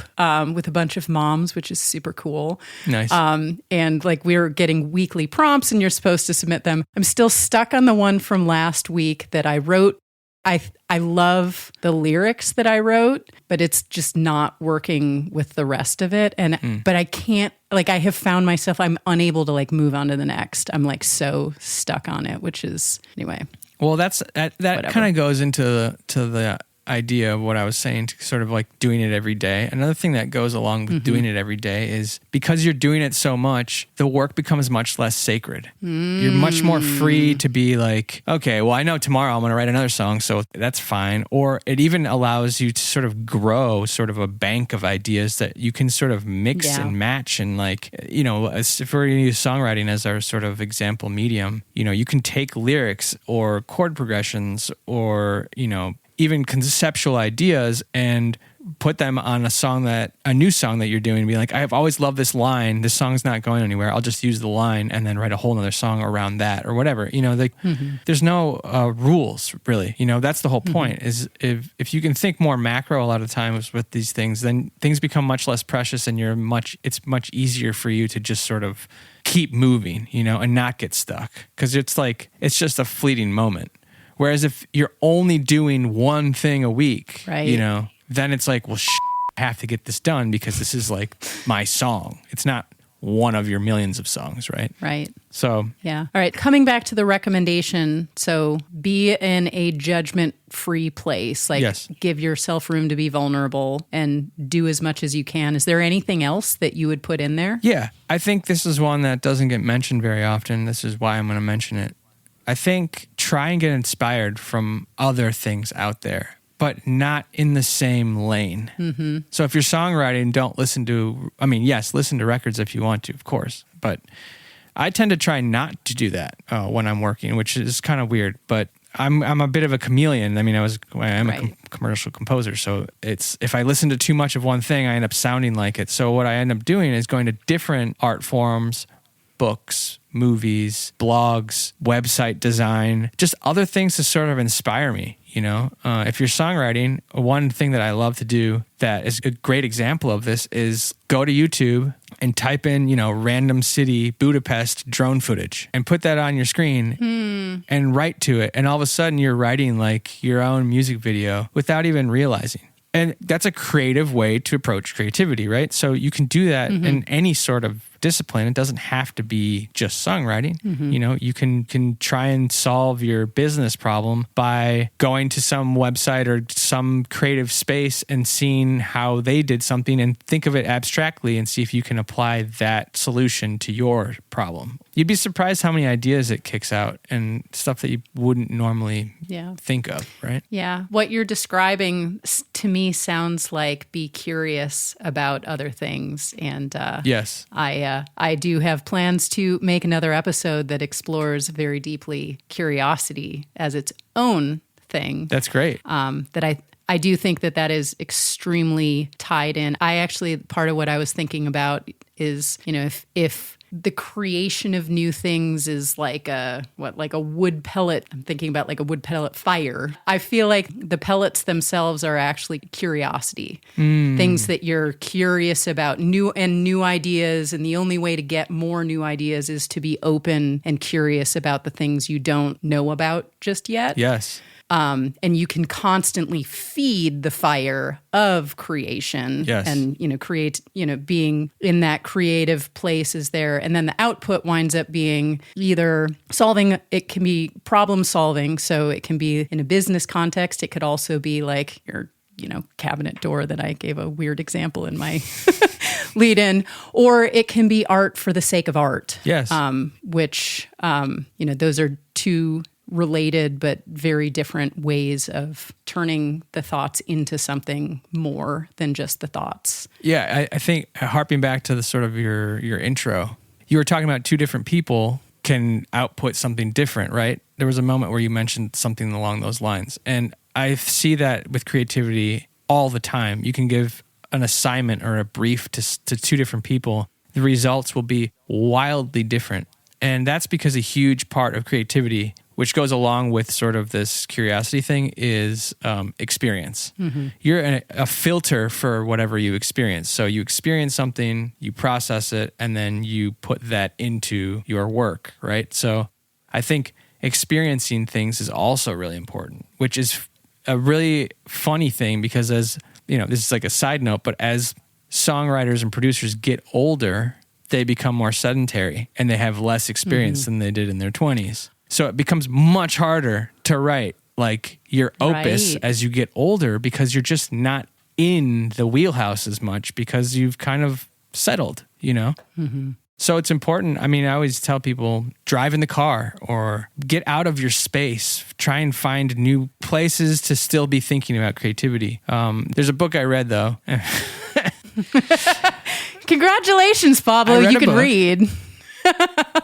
with a bunch of moms, which is super cool. Nice. And like we're getting weekly prompts, and you're supposed to submit them. I'm still stuck on the one from last week that I wrote. I love the lyrics that I wrote, but it's just not working with the rest of it. And but I can't, like, I have found myself, I'm unable to like move on to the next. I'm like so stuck on it, which is anyway. Well, that kind of goes into the idea of what I was saying, to sort of like doing it every day. Another thing that goes along with doing it every day is because you're doing it so much, the work becomes much less sacred. You're much more free to be like, okay, well, I know tomorrow I'm going to write another song, so that's fine. Or it even allows you to sort of grow sort of a bank of ideas that you can sort of mix and match. And like, if we're going to use songwriting as our sort of example medium, you can take lyrics or chord progressions or, even conceptual ideas and put them on a new song that you're doing and be like, I've always loved this line. This song's not going anywhere. I'll just use the line and then write a whole nother song around that or whatever. There's no rules really. That's the whole point is if you can think more macro a lot of times with these things, then things become much less precious and it's much easier for you to just sort of keep moving, and not get stuck. Cause it's just a fleeting moment. Whereas if you're only doing one thing a week, Right. you know, then it's like, well, I have to get this done because this is like my song. It's not one of your millions of songs, right? Right. So, Yeah. All right. Coming back to the recommendation. So be in a judgment-free place. Like Yes. give yourself room to be vulnerable and do as much as you can. Is there anything else that you would put in there? yeah, I think this is one that doesn't get mentioned very often. This is why I'm going to mention it. I think try and get inspired from other things out there, but not in the same lane. Mm-hmm. So if you're songwriting, don't listen to, yes, listen to records if you want to, of course. But I tend to try not to do that when I'm working, which is kind of weird. But I'm a bit of a chameleon. I am Right. a commercial composer. So it's if I listen to too much of one thing, I end up sounding like it. So what I end up doing is going to different art forms, books, movies, blogs, website design, just other things to sort of inspire me. You know, if you're songwriting, one thing that I love to do that is a great example of this is go to YouTube and type in, random city, Budapest drone footage and put that on your screen and write to it. And all of a sudden you're writing like your own music video without even realizing. And that's a creative way to approach creativity, right? So you can do that in any sort of discipline. It doesn't have to be just songwriting. You know, you can try and solve your business problem by going to some website or some creative space and seeing how they did something and think of it abstractly and see if you can apply that solution to your problem. You'd be surprised how many ideas it kicks out and stuff that you wouldn't normally think of, right? Yeah. What you're describing to me sounds like be curious about other things. And Yes. I do have plans to make another episode that explores very deeply curiosity as its own thing. That's great. That I do think that is extremely tied in. Part of what I was thinking about is, if the creation of new things is like a wood pellet. I'm thinking about like a wood pellet fire. I feel like the pellets themselves are actually curiosity. Things that you're curious about, new ideas. And the only way to get more new ideas is to be open and curious about the things you don't know about just yet. Yes. And you can constantly feed the fire of creation. Yes. And, being in that creative place is there. And then the output winds up being either it can be problem solving. So it can be in a business context. It could also be like your, cabinet door that I gave a weird example in my lead in, or it can be art for the sake of art. Yes. Which, those are two related but very different ways of turning the thoughts into something more than just the thoughts. Yeah, I think harping back to the sort of your intro, you were talking about two different people can output something different, right? There was a moment where you mentioned something along those lines. And I see that with creativity all the time. You can give an assignment or a brief to two different people. The results will be wildly different. And that's because a huge part of creativity, which goes along with sort of this curiosity thing, is experience. You're a filter for whatever you experience. So you experience something, you process it, and then you put that into your work, right? So I think experiencing things is also really important, which is a really funny thing because this is like a side note, but as songwriters and producers get older, they become more sedentary and they have less experience than they did in their 20s. So it becomes much harder to write like your opus as you get older because you're just not in the wheelhouse as much because you've kind of settled, So it's important. I always tell people, drive in the car or get out of your space. Try and find new places to still be thinking about creativity. There's a book I read, though. Congratulations, Pablo. You can read.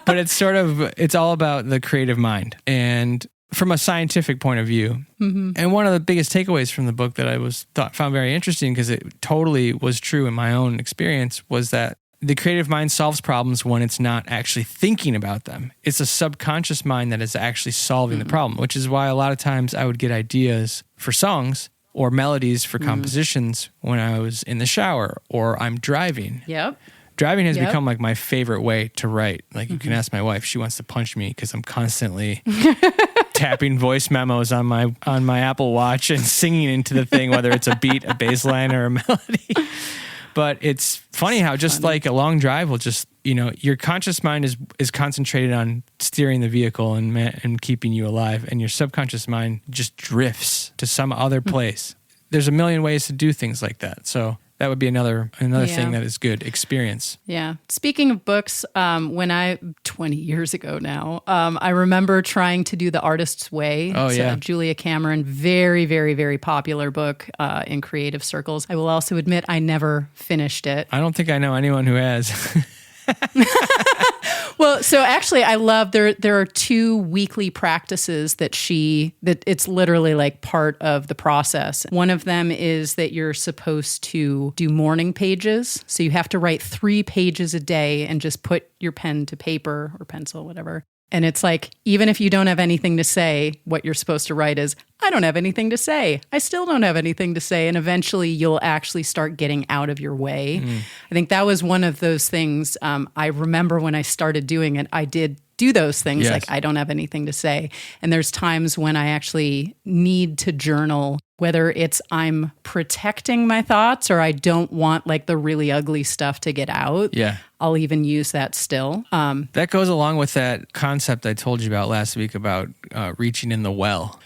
But it's all about the creative mind. And from a scientific point of view, and one of the biggest takeaways from the book that I found very interesting because it totally was true in my own experience was that the creative mind solves problems when it's not actually thinking about them. It's a subconscious mind that is actually solving the problem, which is why a lot of times I would get ideas for songs or melodies for compositions when I was in the shower or I'm driving. Yep. Driving has become like my favorite way to write. Like you can ask my wife, she wants to punch me because I'm constantly tapping voice memos on my Apple Watch and singing into the thing, whether it's a beat, a bass line, or a melody. But it's funny how just like a long drive will just, your conscious mind is concentrated on steering the vehicle and keeping you alive, and your subconscious mind just drifts to some other place. There's a million ways to do things like that. So that would be another thing that is good experience. Yeah. Speaking of books, 20 years ago now, I remember trying to do The Artist's Way. Oh, yeah. Julia Cameron, very, very, very popular book in creative circles. I will also admit I never finished it. I don't think I know anyone who has. Well, so actually I love there are 2 weekly practices that it's literally like part of the process. One of them is that you're supposed to do morning pages. So you have to write 3 pages a day and just put your pen to paper or pencil, whatever. And it's like, even if you don't have anything to say, what you're supposed to write is, I don't have anything to say. I still don't have anything to say. And eventually you'll actually start getting out of your way. I think that was one of those things. I remember when I started doing it, I did do those things. Yes. Like, I don't have anything to say. And there's times when I actually need to journal, whether it's I'm protecting my thoughts or I don't want like the really ugly stuff to get out. Yeah. I'll even use that still. That goes along with that concept I told you about last week about reaching in the well.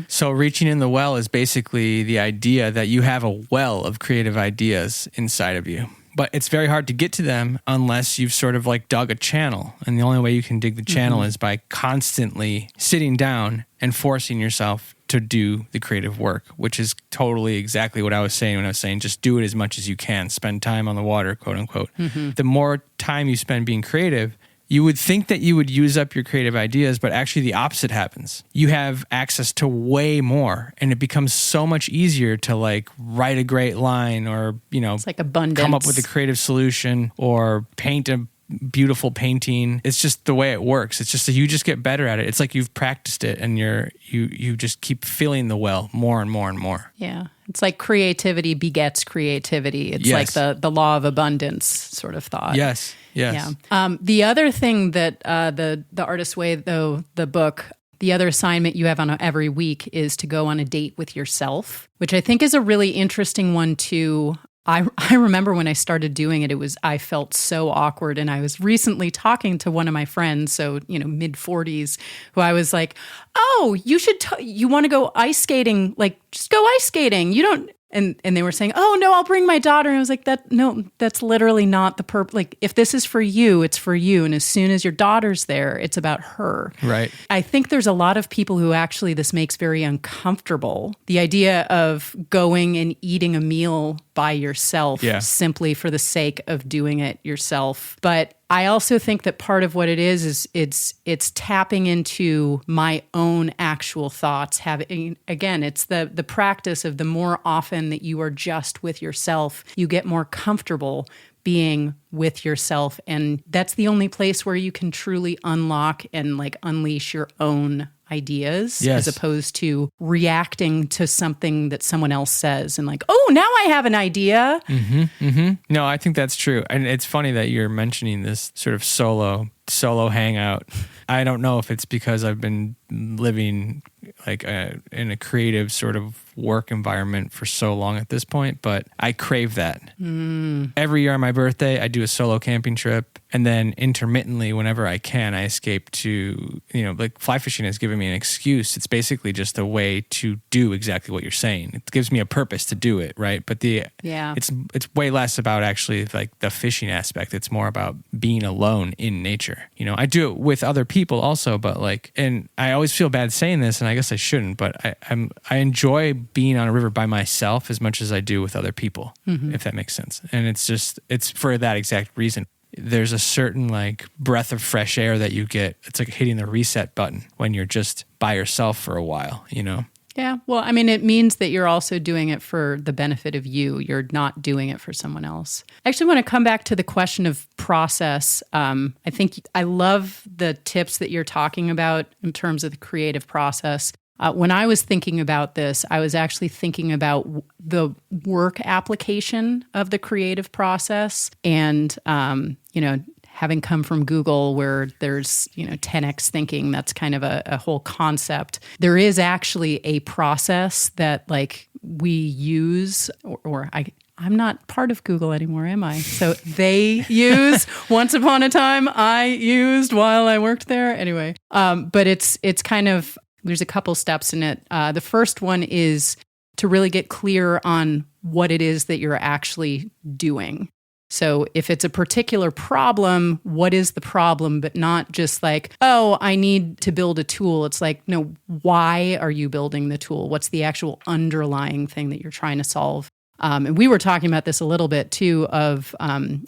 So reaching in the well is basically the idea that you have a well of creative ideas inside of you. But it's very hard to get to them unless you've sort of like dug a channel. And the only way you can dig the channel is by constantly sitting down and forcing yourself to do the creative work, which is totally exactly what I was saying when I was saying just do it as much as you can. Spend time on the water, quote unquote. The more time you spend being creative, you would think that you would use up your creative ideas, but actually the opposite happens. You have access to way more, and it becomes so much easier to like write a great line or, It's like abundance. come up with a creative solution or paint a beautiful painting. It's just the way it works. It's just that you just get better at it. It's like you've practiced it and you just keep filling the well more and more and more. Yeah. It's like creativity begets creativity. It's Yes. like the law of abundance sort of thought. Yes. Yeah. The other thing that the Artist's Way, though, the book, the other assignment you have on every week is to go on a date with yourself, which I think is a really interesting one too. I remember when I started doing it, I felt so awkward. And I was recently talking to one of my friends, so, mid 40s, who I was like, oh, you want to go ice skating? Like, just go ice skating. You don't. And they were saying, oh, no, I'll bring my daughter. And I was like, that's literally not the purpose. Like, if this is for you, it's for you. And as soon as your daughter's there, it's about her. Right. I think there's a lot of people who actually this makes very uncomfortable. The idea of going and eating a meal by yourself simply for the sake of doing it yourself. But I also think that part of what it is it's tapping into my own actual thoughts. It's the practice of the more often that you are just with yourself, you get more comfortable being with yourself. And that's the only place where you can truly unlock and like unleash your own ideas as opposed to reacting to something that someone else says and like, oh, now I have an idea. No, I think that's true. And it's funny that you're mentioning this sort of solo hangout. I don't know if it's because I've been living like in a creative sort of work environment for so long at this point, but I crave that. Every year on my birthday, I do a solo camping trip. And then intermittently, whenever I can, I escape to, like fly fishing has given me an excuse. It's basically just a way to do exactly what you're saying. It gives me a purpose to do it, right? But it's way less about actually like the fishing aspect. It's more about being alone in nature. I do it with other people also, but like, and I always feel bad saying this, and I guess I shouldn't, but I enjoy being on a river by myself as much as I do with other people, if that makes sense. And it's for that exact reason. There's a certain like breath of fresh air that you get. It's like hitting the reset button when you're just by yourself for a while, Yeah. Well, I mean, it means that you're also doing it for the benefit of you. You're not doing it for someone else. I actually want to come back to the question of process. I think I love the tips that you're talking about in terms of the creative process. When I was thinking about this, I was actually thinking about the work application of the creative process and, having come from Google where there's, 10x thinking, that's kind of a whole concept. There is actually a process that like we use, I'm not part of Google anymore, am I? So they use, once upon a time, I used while I worked there. Anyway, but it's kind of, there's a couple steps in it. The first one is to really get clear on what it is that you're actually doing. So if it's a particular problem, what is the problem? But not just like, oh, I need to build a tool. It's like, no, why are you building the tool? What's the actual underlying thing that you're trying to solve? And we were talking about this a little bit too, of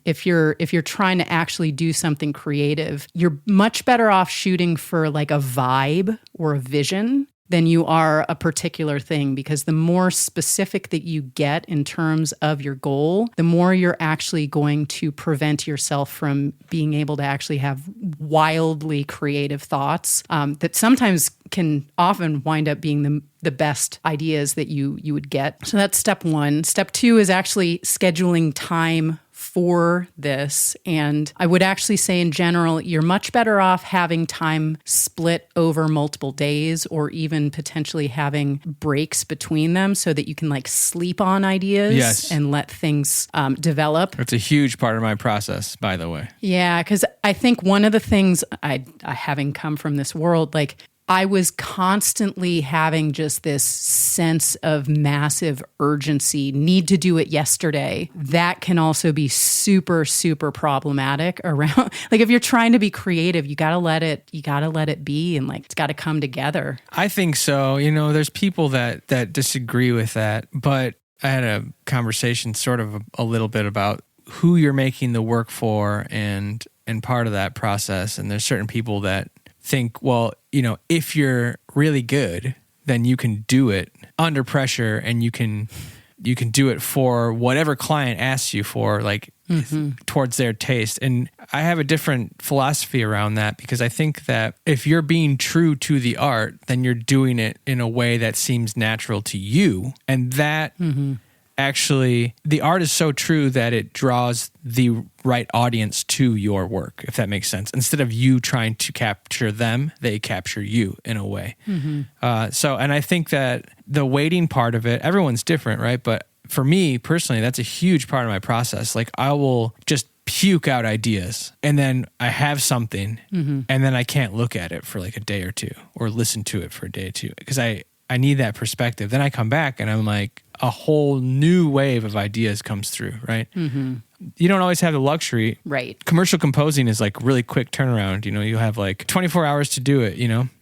if you're trying to actually do something creative, you're much better off shooting for like a vibe or a vision than you are a particular thing, because the more specific that you get in terms of your goal, the more you're actually going to prevent yourself from being able to actually have wildly creative thoughts that sometimes can often wind up being the best ideas that you would get. So that's step one. Step two is actually scheduling time for this. And I would actually say in general, you're much better off having time split over multiple days, or even potentially having breaks between them so that you can like sleep on ideas and let things develop. It's a huge part of my process, by the way. Yeah, because I think one of the things I having come from this world, like I was constantly having just this sense of massive urgency, need to do it yesterday. That can also be super, super problematic around. Like if you're trying to be creative, you gotta let it be, and like it's gotta come together. I think so. There's people that disagree with that, but I had a conversation sort of a little bit about who you're making the work for and part of that process. And there's certain people that think, well, if you're really good, then you can do it under pressure, and you can do it for whatever client asks you for, like towards their taste. And I have a different philosophy around that, because I think that if you're being true to the art, then you're doing it in a way that seems natural to you. And that actually, the art is so true that it draws the right audience to your work, if that makes sense. Instead of you trying to capture them, they capture you in a way. And I think that the waiting part of it, everyone's different, right? But for me personally, that's a huge part of my process. Like I will just puke out ideas, and then I have something, and then I can't look at it for like a day or two, or listen to it for a day or two, because I need that perspective. Then I come back and I'm like, a whole new wave of ideas comes through, right? You don't always have the luxury. Right. Commercial composing is like really quick turnaround. You have like 24 hours to do it,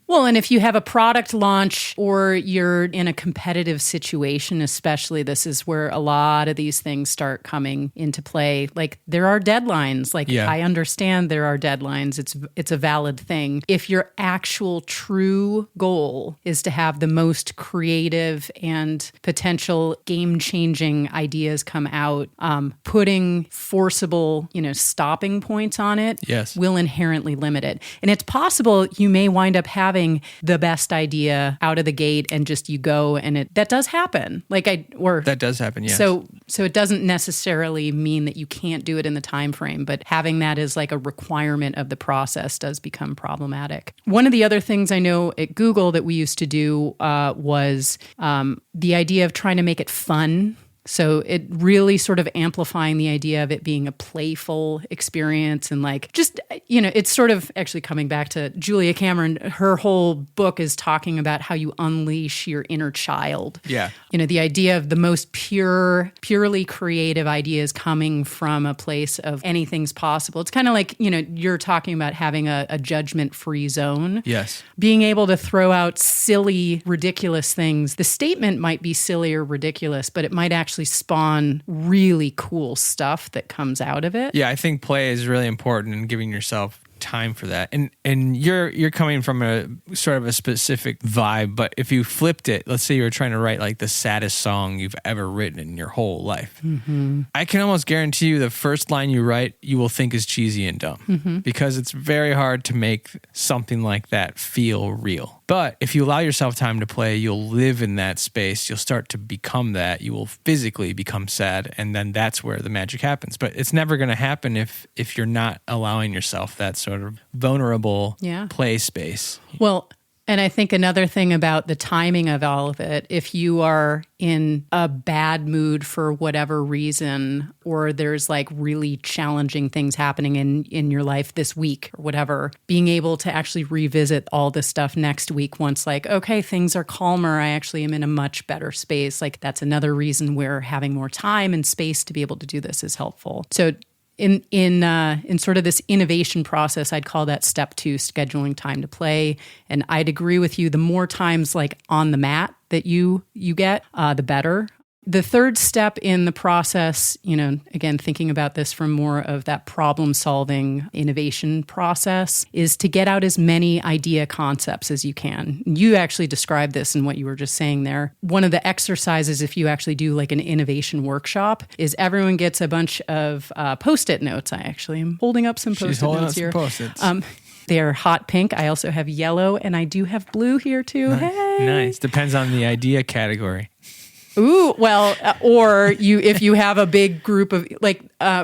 Well, and if you have a product launch or you're in a competitive situation, especially, this is where a lot of these things start coming into play. Like there are deadlines. Like I understand there are deadlines. It's a valid thing. If your actual true goal is to have the most creative and potential game-changing ideas come out, putting forcible, stopping points on it will inherently limit it. And it's possible you may wind up having the best idea out of the gate, and just you go, and that does happen. That does happen, yes. So it doesn't necessarily mean that you can't do it in the time frame, but having that as like a requirement of the process does become problematic. One of the other things I know at Google that we used to do was the idea of trying to make it fun. So it really sort of amplifying the idea of it being a playful experience, and like just, it's sort of actually coming back to Julia Cameron. Her whole book is talking about how you unleash your inner child. Yeah. The idea of the most purely creative ideas coming from a place of anything's possible. It's kind of like, you're talking about having a judgment-free zone. Yes. Being able to throw out silly, ridiculous things. The statement might be silly or ridiculous, but it might actually spawn really cool stuff that comes out of it. Yeah, I think play is really important in giving yourself time for that. And you're coming from a sort of a specific vibe, but if you flipped it, let's say you were trying to write like the saddest song you've ever written in your whole life. I can almost guarantee you the first line you write, you will think is cheesy and dumb because it's very hard to make something like that feel real. But if you allow yourself time to play, you'll live in that space. You'll start to become that. You will physically become sad. And then that's where the magic happens. But it's never going to happen if you're not allowing yourself that sort of vulnerable play space. Well, and I think another thing about the timing of all of it, if you are in a bad mood for whatever reason, or there's like really challenging things happening in your life this week or whatever, being able to actually revisit all this stuff next week once like, okay, things are calmer, I actually am in a much better space. Like that's another reason where having more time and space to be able to do this is helpful. So in sort of this innovation process, I'd call that step 2, scheduling time to play. And I'd agree with you, the more times like on the mat that you get, the better. The third step in the process, again, thinking about this from more of that problem-solving innovation process, is to get out as many idea concepts as you can. You actually described this in what you were just saying there. One of the exercises, if you actually do like an innovation workshop, is everyone gets a bunch of Post-it notes. I actually am holding up some Post-it notes here. Post-its. They're hot pink. I also have yellow, and I do have blue here too. Hey! Nice. Depends on the idea category. Ooh, well, or if you have a big group of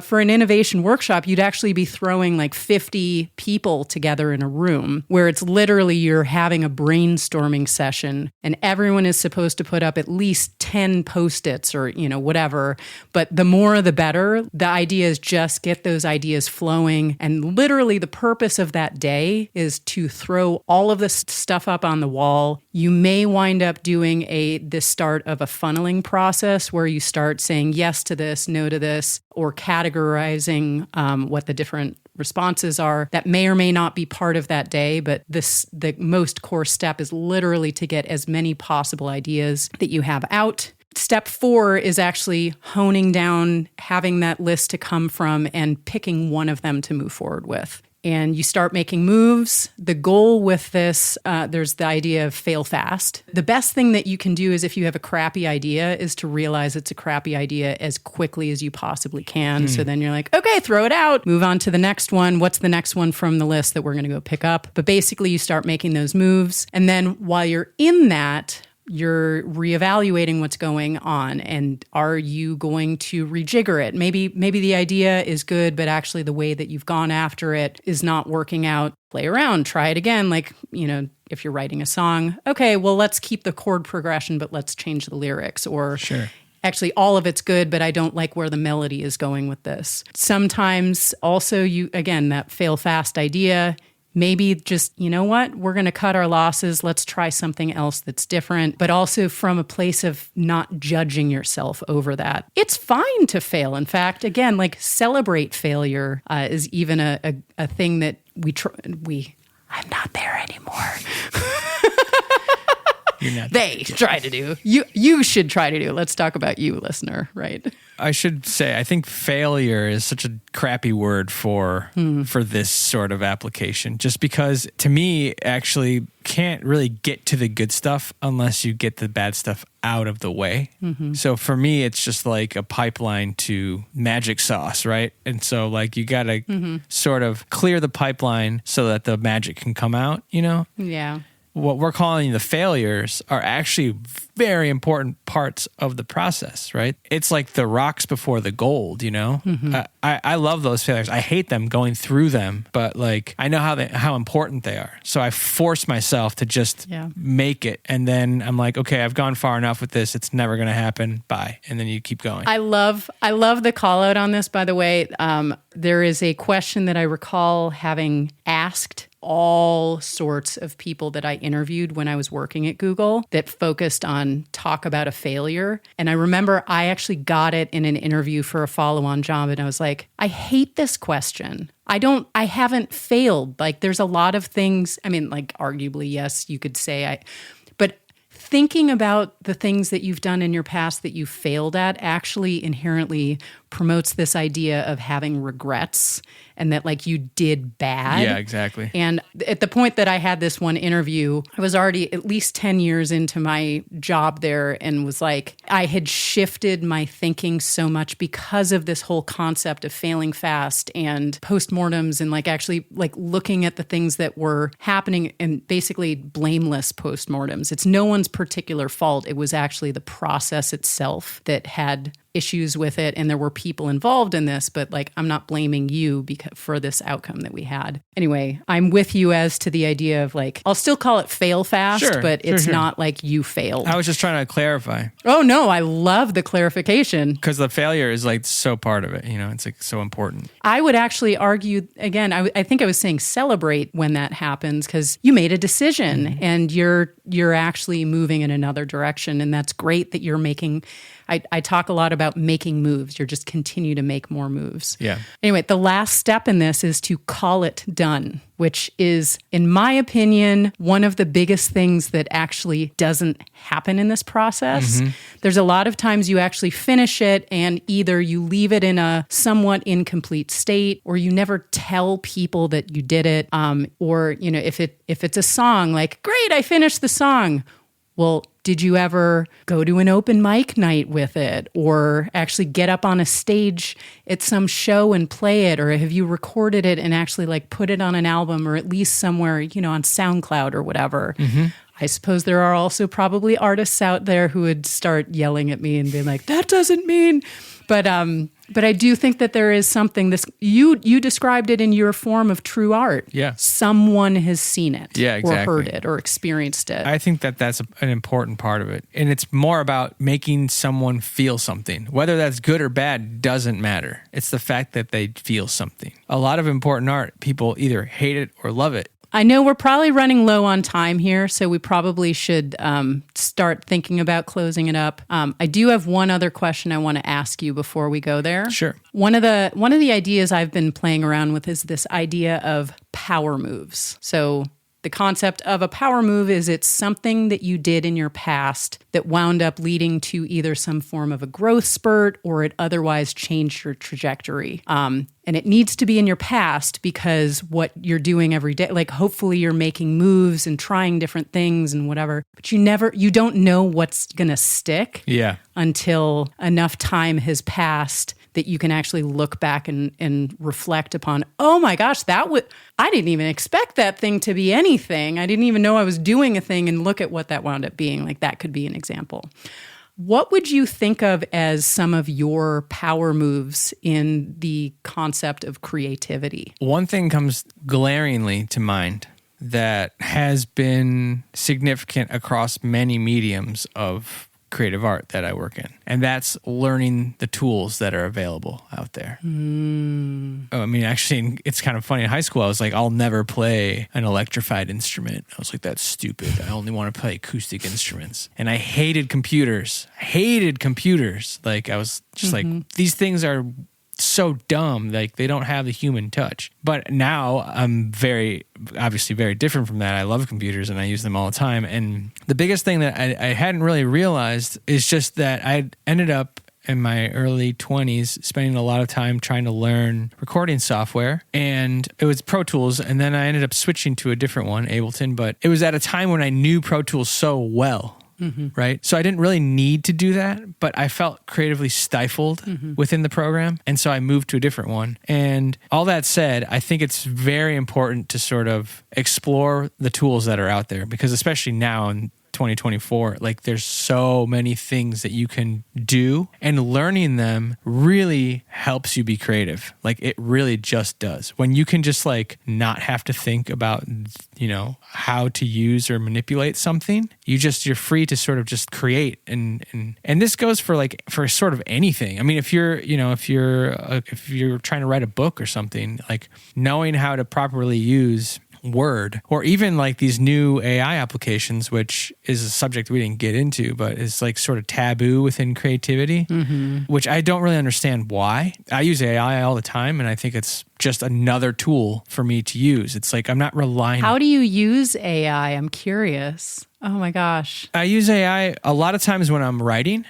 for an innovation workshop, you'd actually be throwing like 50 people together in a room where it's literally you're having a brainstorming session and everyone is supposed to put up at least 10 Post-its or, whatever. But the more the better. The idea is just get those ideas flowing. And literally the purpose of that day is to throw all of this stuff up on the wall. You may wind up doing the start of a funneling process where you start saying yes to this, no to this, or categorizing what the different responses are. That may or may not be part of that day, but the most core step is literally to get as many possible ideas that you have out. Step 4 is actually honing down, having that list to come from and picking one of them to move forward with. And you start making moves. The goal with this, there's the idea of fail fast. The best thing that you can do is if you have a crappy idea is to realize it's a crappy idea as quickly as you possibly can. So then you're like, okay, throw it out. Move on to the next one. What's the next one from the list that we're going to go pick up? But basically you start making those moves. And then while you're in that, you're reevaluating what's going on, and are you going to rejigger it? Maybe the idea is good, but actually the way that you've gone after it is not working out. Play around, try it again. Like, if you're writing a song, okay, well, let's keep the chord progression, but let's change the lyrics. Or sure. Actually, all of it's good, but I don't like where the melody is going with this. Sometimes also that fail fast idea, maybe just, we're going to cut our losses. Let's try something else that's different, but also from a place of not judging yourself over that. It's fine to fail. In fact, again, celebrate failure is even a thing that I'm not there anymore. You're not they try to do. You should try to do. Let's talk about you, listener, right? I should say, I think failure is such a crappy word for this sort of application, just because to me, actually can't really get to the good stuff unless you get the bad stuff out of the way. So for me, it's just like a pipeline to magic sauce, right? And so you got to sort of clear the pipeline so that the magic can come out, Yeah. What we're calling the failures are actually very important parts of the process, right? It's like the rocks before the gold, I love those failures. I hate them going through them, but I know how important they are. So I force myself to just make it. And then I'm like, okay, I've gone far enough with this. It's never going to happen. Bye. And then you keep going. I love the call out on this, by the way. There is a question that I recall having asked all sorts of people that I interviewed when I was working at Google that focused on talk about a failure. And I remember I actually got it in an interview for a follow-on job. And I was like, I hate this question. I haven't failed. There's a lot of things. I mean, arguably, yes, you could say but thinking about the things that you've done in your past that you failed at actually inherently promotes this idea of having regrets and that like you did bad. Yeah, exactly. And at the point that I had this one interview, I was already at least 10 years into my job there and was like, I had shifted my thinking so much because of this whole concept of failing fast and postmortems and like actually like looking at the things that were happening and basically blameless postmortems. It's no one's particular fault. It was actually the process itself that had issues with it, and there were people involved in this, but like I'm not blaming you for this outcome that we had. Anyway, I'm with you as to the idea of like, I'll still call it fail fast, but it's not like you failed. I was just trying to clarify. Oh no, I love the clarification. Because the failure is like so part of it, you know, it's like so important. I would actually argue, again, I think I was saying celebrate when that happens because you made a decision and you're actually moving in another direction, and that's great that you're making. I talk a lot about making moves. You're just continue to make more moves. Yeah. Anyway, the last step in this is to call it done, which is, in my opinion, one of the biggest things that actually doesn't happen in this process. There's a lot of times you actually finish it and either you leave it in a somewhat incomplete state or you never tell people that you did it. Or, you know, if it's a song, like, great, I finished the song. Well, did you ever go to an open mic night with it or actually get up on a stage at some show and play it? Or have you recorded it and actually like put it on an album or at least somewhere, you know, on SoundCloud or whatever? I suppose there are also probably artists out there who would start yelling at me and being like, that doesn't mean... But I do think that there is something you described it in your form of true art. Yeah. Someone has seen it exactly. or heard it or experienced it. I think that that's an important part of it. And it's more about making someone feel something. Whether that's good or bad doesn't matter. It's the fact that they feel something. A lot of important art, people either hate it or love it. I know we're probably running low on time here, so we probably should start thinking about closing it up. I do have one other question I want to ask you before we go there. Sure. One of the ideas I've been playing around with is this idea of power moves. So the concept of a power move is it's something that you did in your past that wound up leading to either some form of a growth spurt or it otherwise changed your trajectory. And it needs to be in your past because what you're doing every day, like hopefully you're making moves and trying different things and whatever, but you don't know what's going to stick until enough time has passed that you can actually look back and reflect upon, oh my gosh, I didn't even expect that thing to be anything. I didn't even know I was doing a thing, and look at what that wound up being. Like that could be an example. What would you think of as some of your power moves in the concept of creativity? One thing comes glaringly to mind that has been significant across many mediums of creative art that I work in. And that's learning the tools that are available out there. I mean, actually, it's kind of funny. In high school, I was like, I'll never play an electrified instrument. I was like, that's stupid. I only want to play acoustic instruments. And I hated computers. Like, I was just like, these things are so dumb. Like, they don't have the human touch. But now I'm obviously very different from that. I love computers and I use them all the time. And the biggest thing that I hadn't really realized is just that I ended up in my early 20s spending a lot of time trying to learn recording software, and it was Pro Tools, and then I ended up switching to a different one, Ableton, but it was at a time when I knew Pro Tools so well. Right? So I didn't really need to do that, but I felt creatively stifled within the program. And so I moved to a different one. And all that said, I think it's very important to sort of explore the tools that are out there, because especially now in 2024, like there's so many things that you can do, and learning them really helps you be creative. Like it really just does. When you can just like not have to think about, you know, how to use or manipulate something, you're free to sort of just create. And this goes for sort of anything. I mean, if you're trying to write a book or something, like knowing how to properly use Word, or even like these new AI applications, which is a subject we didn't get into, but is like sort of taboo within creativity, which I don't really understand why. I use AI all the time, and I think it's just another tool for me to use. It's like I'm not relying. How do you use AI? I'm curious. Oh my gosh. I use AI a lot of times when I'm writing.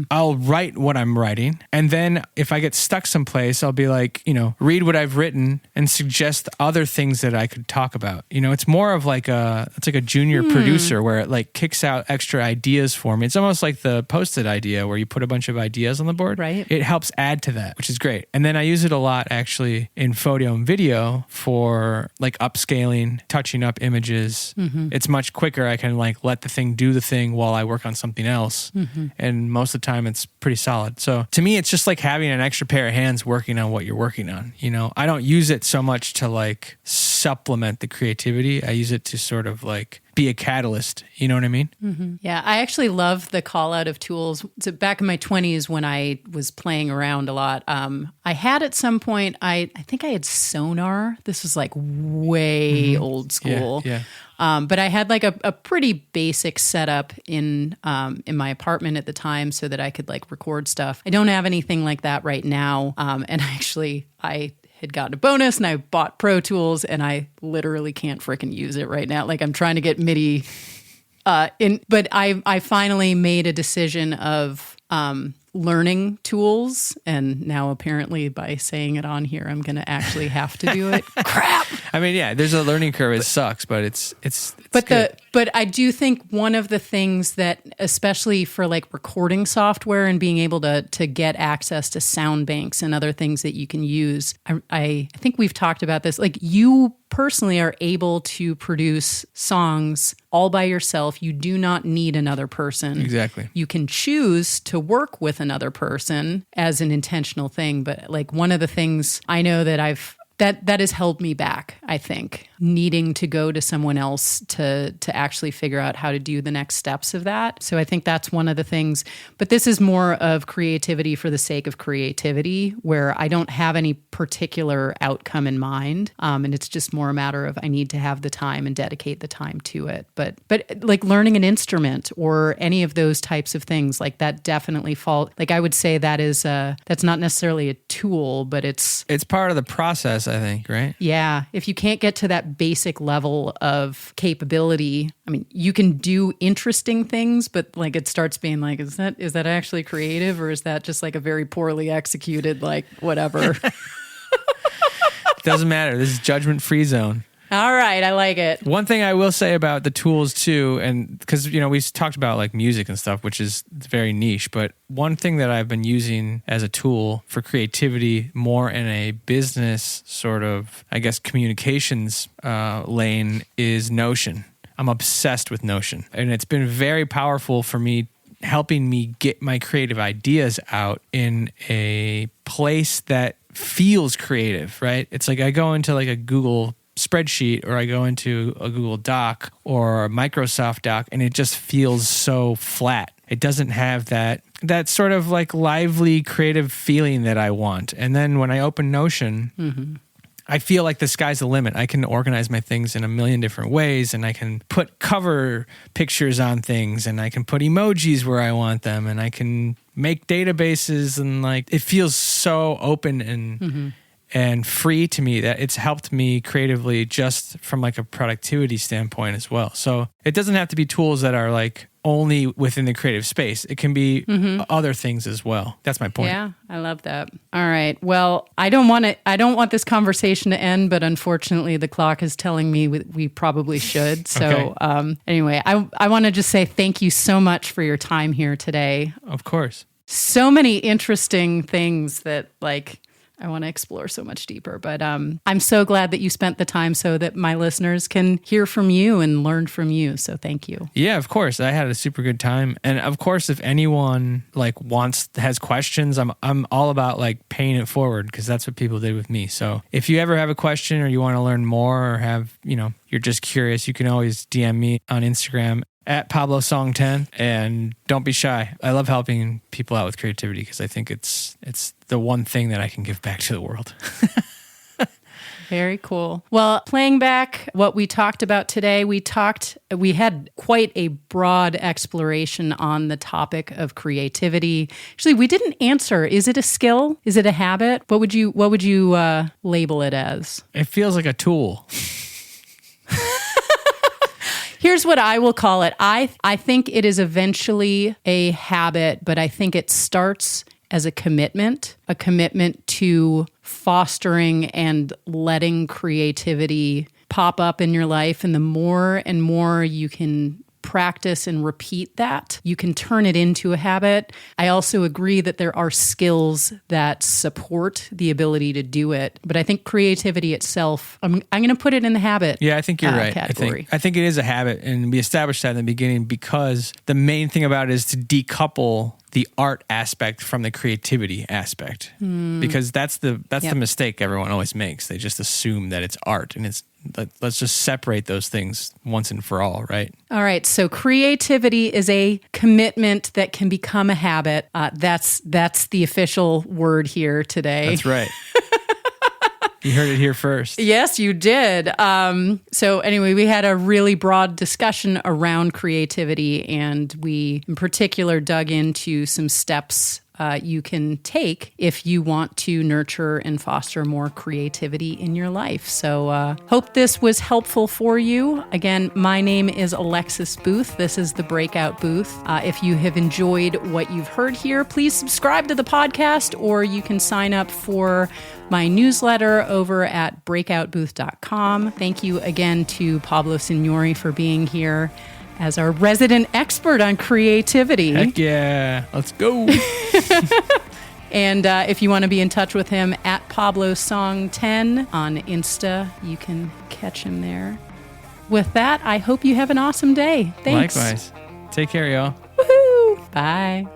I'll write what I'm writing. And then if I get stuck someplace, I'll be like, read what I've written and suggest other things that I could talk about. It's more of like it's like a junior producer where it like kicks out extra ideas for me. It's almost like the Post-it idea where you put a bunch of ideas on the board. Right. It helps add to that, which is great. And then I use it a lot actually in photo and video for like upscaling, touching up images. It's much quicker. I can like let the thing do the thing while I work on something else. And most of the time it's pretty solid. So to me, it's just like having an extra pair of hands working on what you're working on. I don't use it so much to like supplement the creativity. I use it to sort of like be a catalyst. You know what I mean? Yeah, I actually love the call out of tools. So back in my 20s when I was playing around a lot, I had at some point, I think I had Sonar. This was like way old school. Yeah. But I had like a pretty basic setup in my apartment at the time so that I could like record stuff. I don't have anything like that right now. And actually, I had gotten a bonus and I bought Pro Tools and I literally can't freaking use it right now. Like I'm trying to get MIDI but I finally made a decision of learning tools, and now apparently by saying it on here, I'm going to actually have to do it. Crap. I mean, yeah, there's a learning curve. It sucks, but it's But but I do think one of the things that, especially for like recording software and being able to get access to sound banks and other things that you can use, I think we've talked about this. Like you personally are able to produce songs all by yourself. You do not need another person. Exactly. You can choose to work with another person as an intentional thing. But like one of the things I know that that has held me back, I think, needing to go to someone else to actually figure out how to do the next steps of that. So I think that's one of the things. But this is more of creativity for the sake of creativity, where I don't have any particular outcome in mind. And it's just more a matter of I need to have the time and dedicate the time to it. But like learning an instrument or any of those types of things, like that definitely like I would say that is that's not necessarily a tool, but it's part of the process, I think, right? Yeah. If you can't get to that basic level of capability, I mean, you can do interesting things, but like it starts being like, is that actually creative, or is that just like a very poorly executed, like whatever? Doesn't matter. This is judgment-free zone. All right, I like it. One thing I will say about the tools too, and because we talked about like music and stuff, which is very niche, but one thing that I've been using as a tool for creativity more in a business sort of, I guess, communications lane is Notion. I'm obsessed with Notion, and it's been very powerful for me, helping me get my creative ideas out in a place that feels creative, right? It's like I go into like a Google spreadsheet or I go into a Google Doc or a Microsoft Doc, and it just feels so flat. It doesn't have that sort of like lively creative feeling that I want. And then when I open Notion, I feel like the sky's the limit. I can organize my things in a million different ways, and I can put cover pictures on things, and I can put emojis where I want them, and I can make databases, and like it feels so open and free to me that it's helped me creatively just from like a productivity standpoint as well. So it doesn't have to be tools that are like only within the creative space. It can be other things as well. That's my point. Yeah, I love that. All right. Well, I don't want this conversation to end, but unfortunately the clock is telling me we probably should. So Okay. Anyway, I want to just say thank you so much for your time here today. Of course. So many interesting things that like I want to explore so much deeper. But I'm so glad that you spent the time so that my listeners can hear from you and learn from you. So thank you. Yeah, of course. I had a super good time. And of course, if anyone like has questions, I'm all about like paying it forward, because that's what people did with me. So if you ever have a question or you want to learn more, or have, you're just curious, you can always DM me on Instagram at Pablo Song 10, and don't be shy. I love helping people out with creativity because I think it's the one thing that I can give back to the world. Very cool. Well, playing back what we talked about today, we had quite a broad exploration on the topic of creativity. Actually, we didn't answer, is it a skill? Is it a habit? What would you label it as? It feels like a tool. Here's what I will call it. I think it is eventually a habit, but I think it starts as a commitment to fostering and letting creativity pop up in your life. And the more and more you can practice and repeat that, you can turn it into a habit. I also agree that there are skills that support the ability to do it. But I think creativity itself, I'm going to put it in the habit. Yeah, I think you're right. Category. I think it is a habit. And we established that in the beginning because the main thing about it is to decouple the art aspect from the creativity aspect. Because that's the mistake everyone always makes. They just assume that it's art, and let's just separate those things once and for all, right? All right. So creativity is a commitment that can become a habit. That's the official word here today. That's right. You heard it here first. Yes, you did. So anyway, we had a really broad discussion around creativity, and we in particular dug into some steps you can take if you want to nurture and foster more creativity in your life. So hope this was helpful for you. Again, my name is Alexis Booth. This is the Breakout Booth. If you have enjoyed what you've heard here, please subscribe to the podcast, or you can sign up for my newsletter over at breakoutbooth.com. Thank you again to Pablo Signori for being here as our resident expert on creativity. Heck yeah. Let's go. And if you want to be in touch with him, at PabloSong10 on Insta, you can catch him there. With that, I hope you have an awesome day. Thanks. Likewise. Take care, y'all. Woohoo! Bye.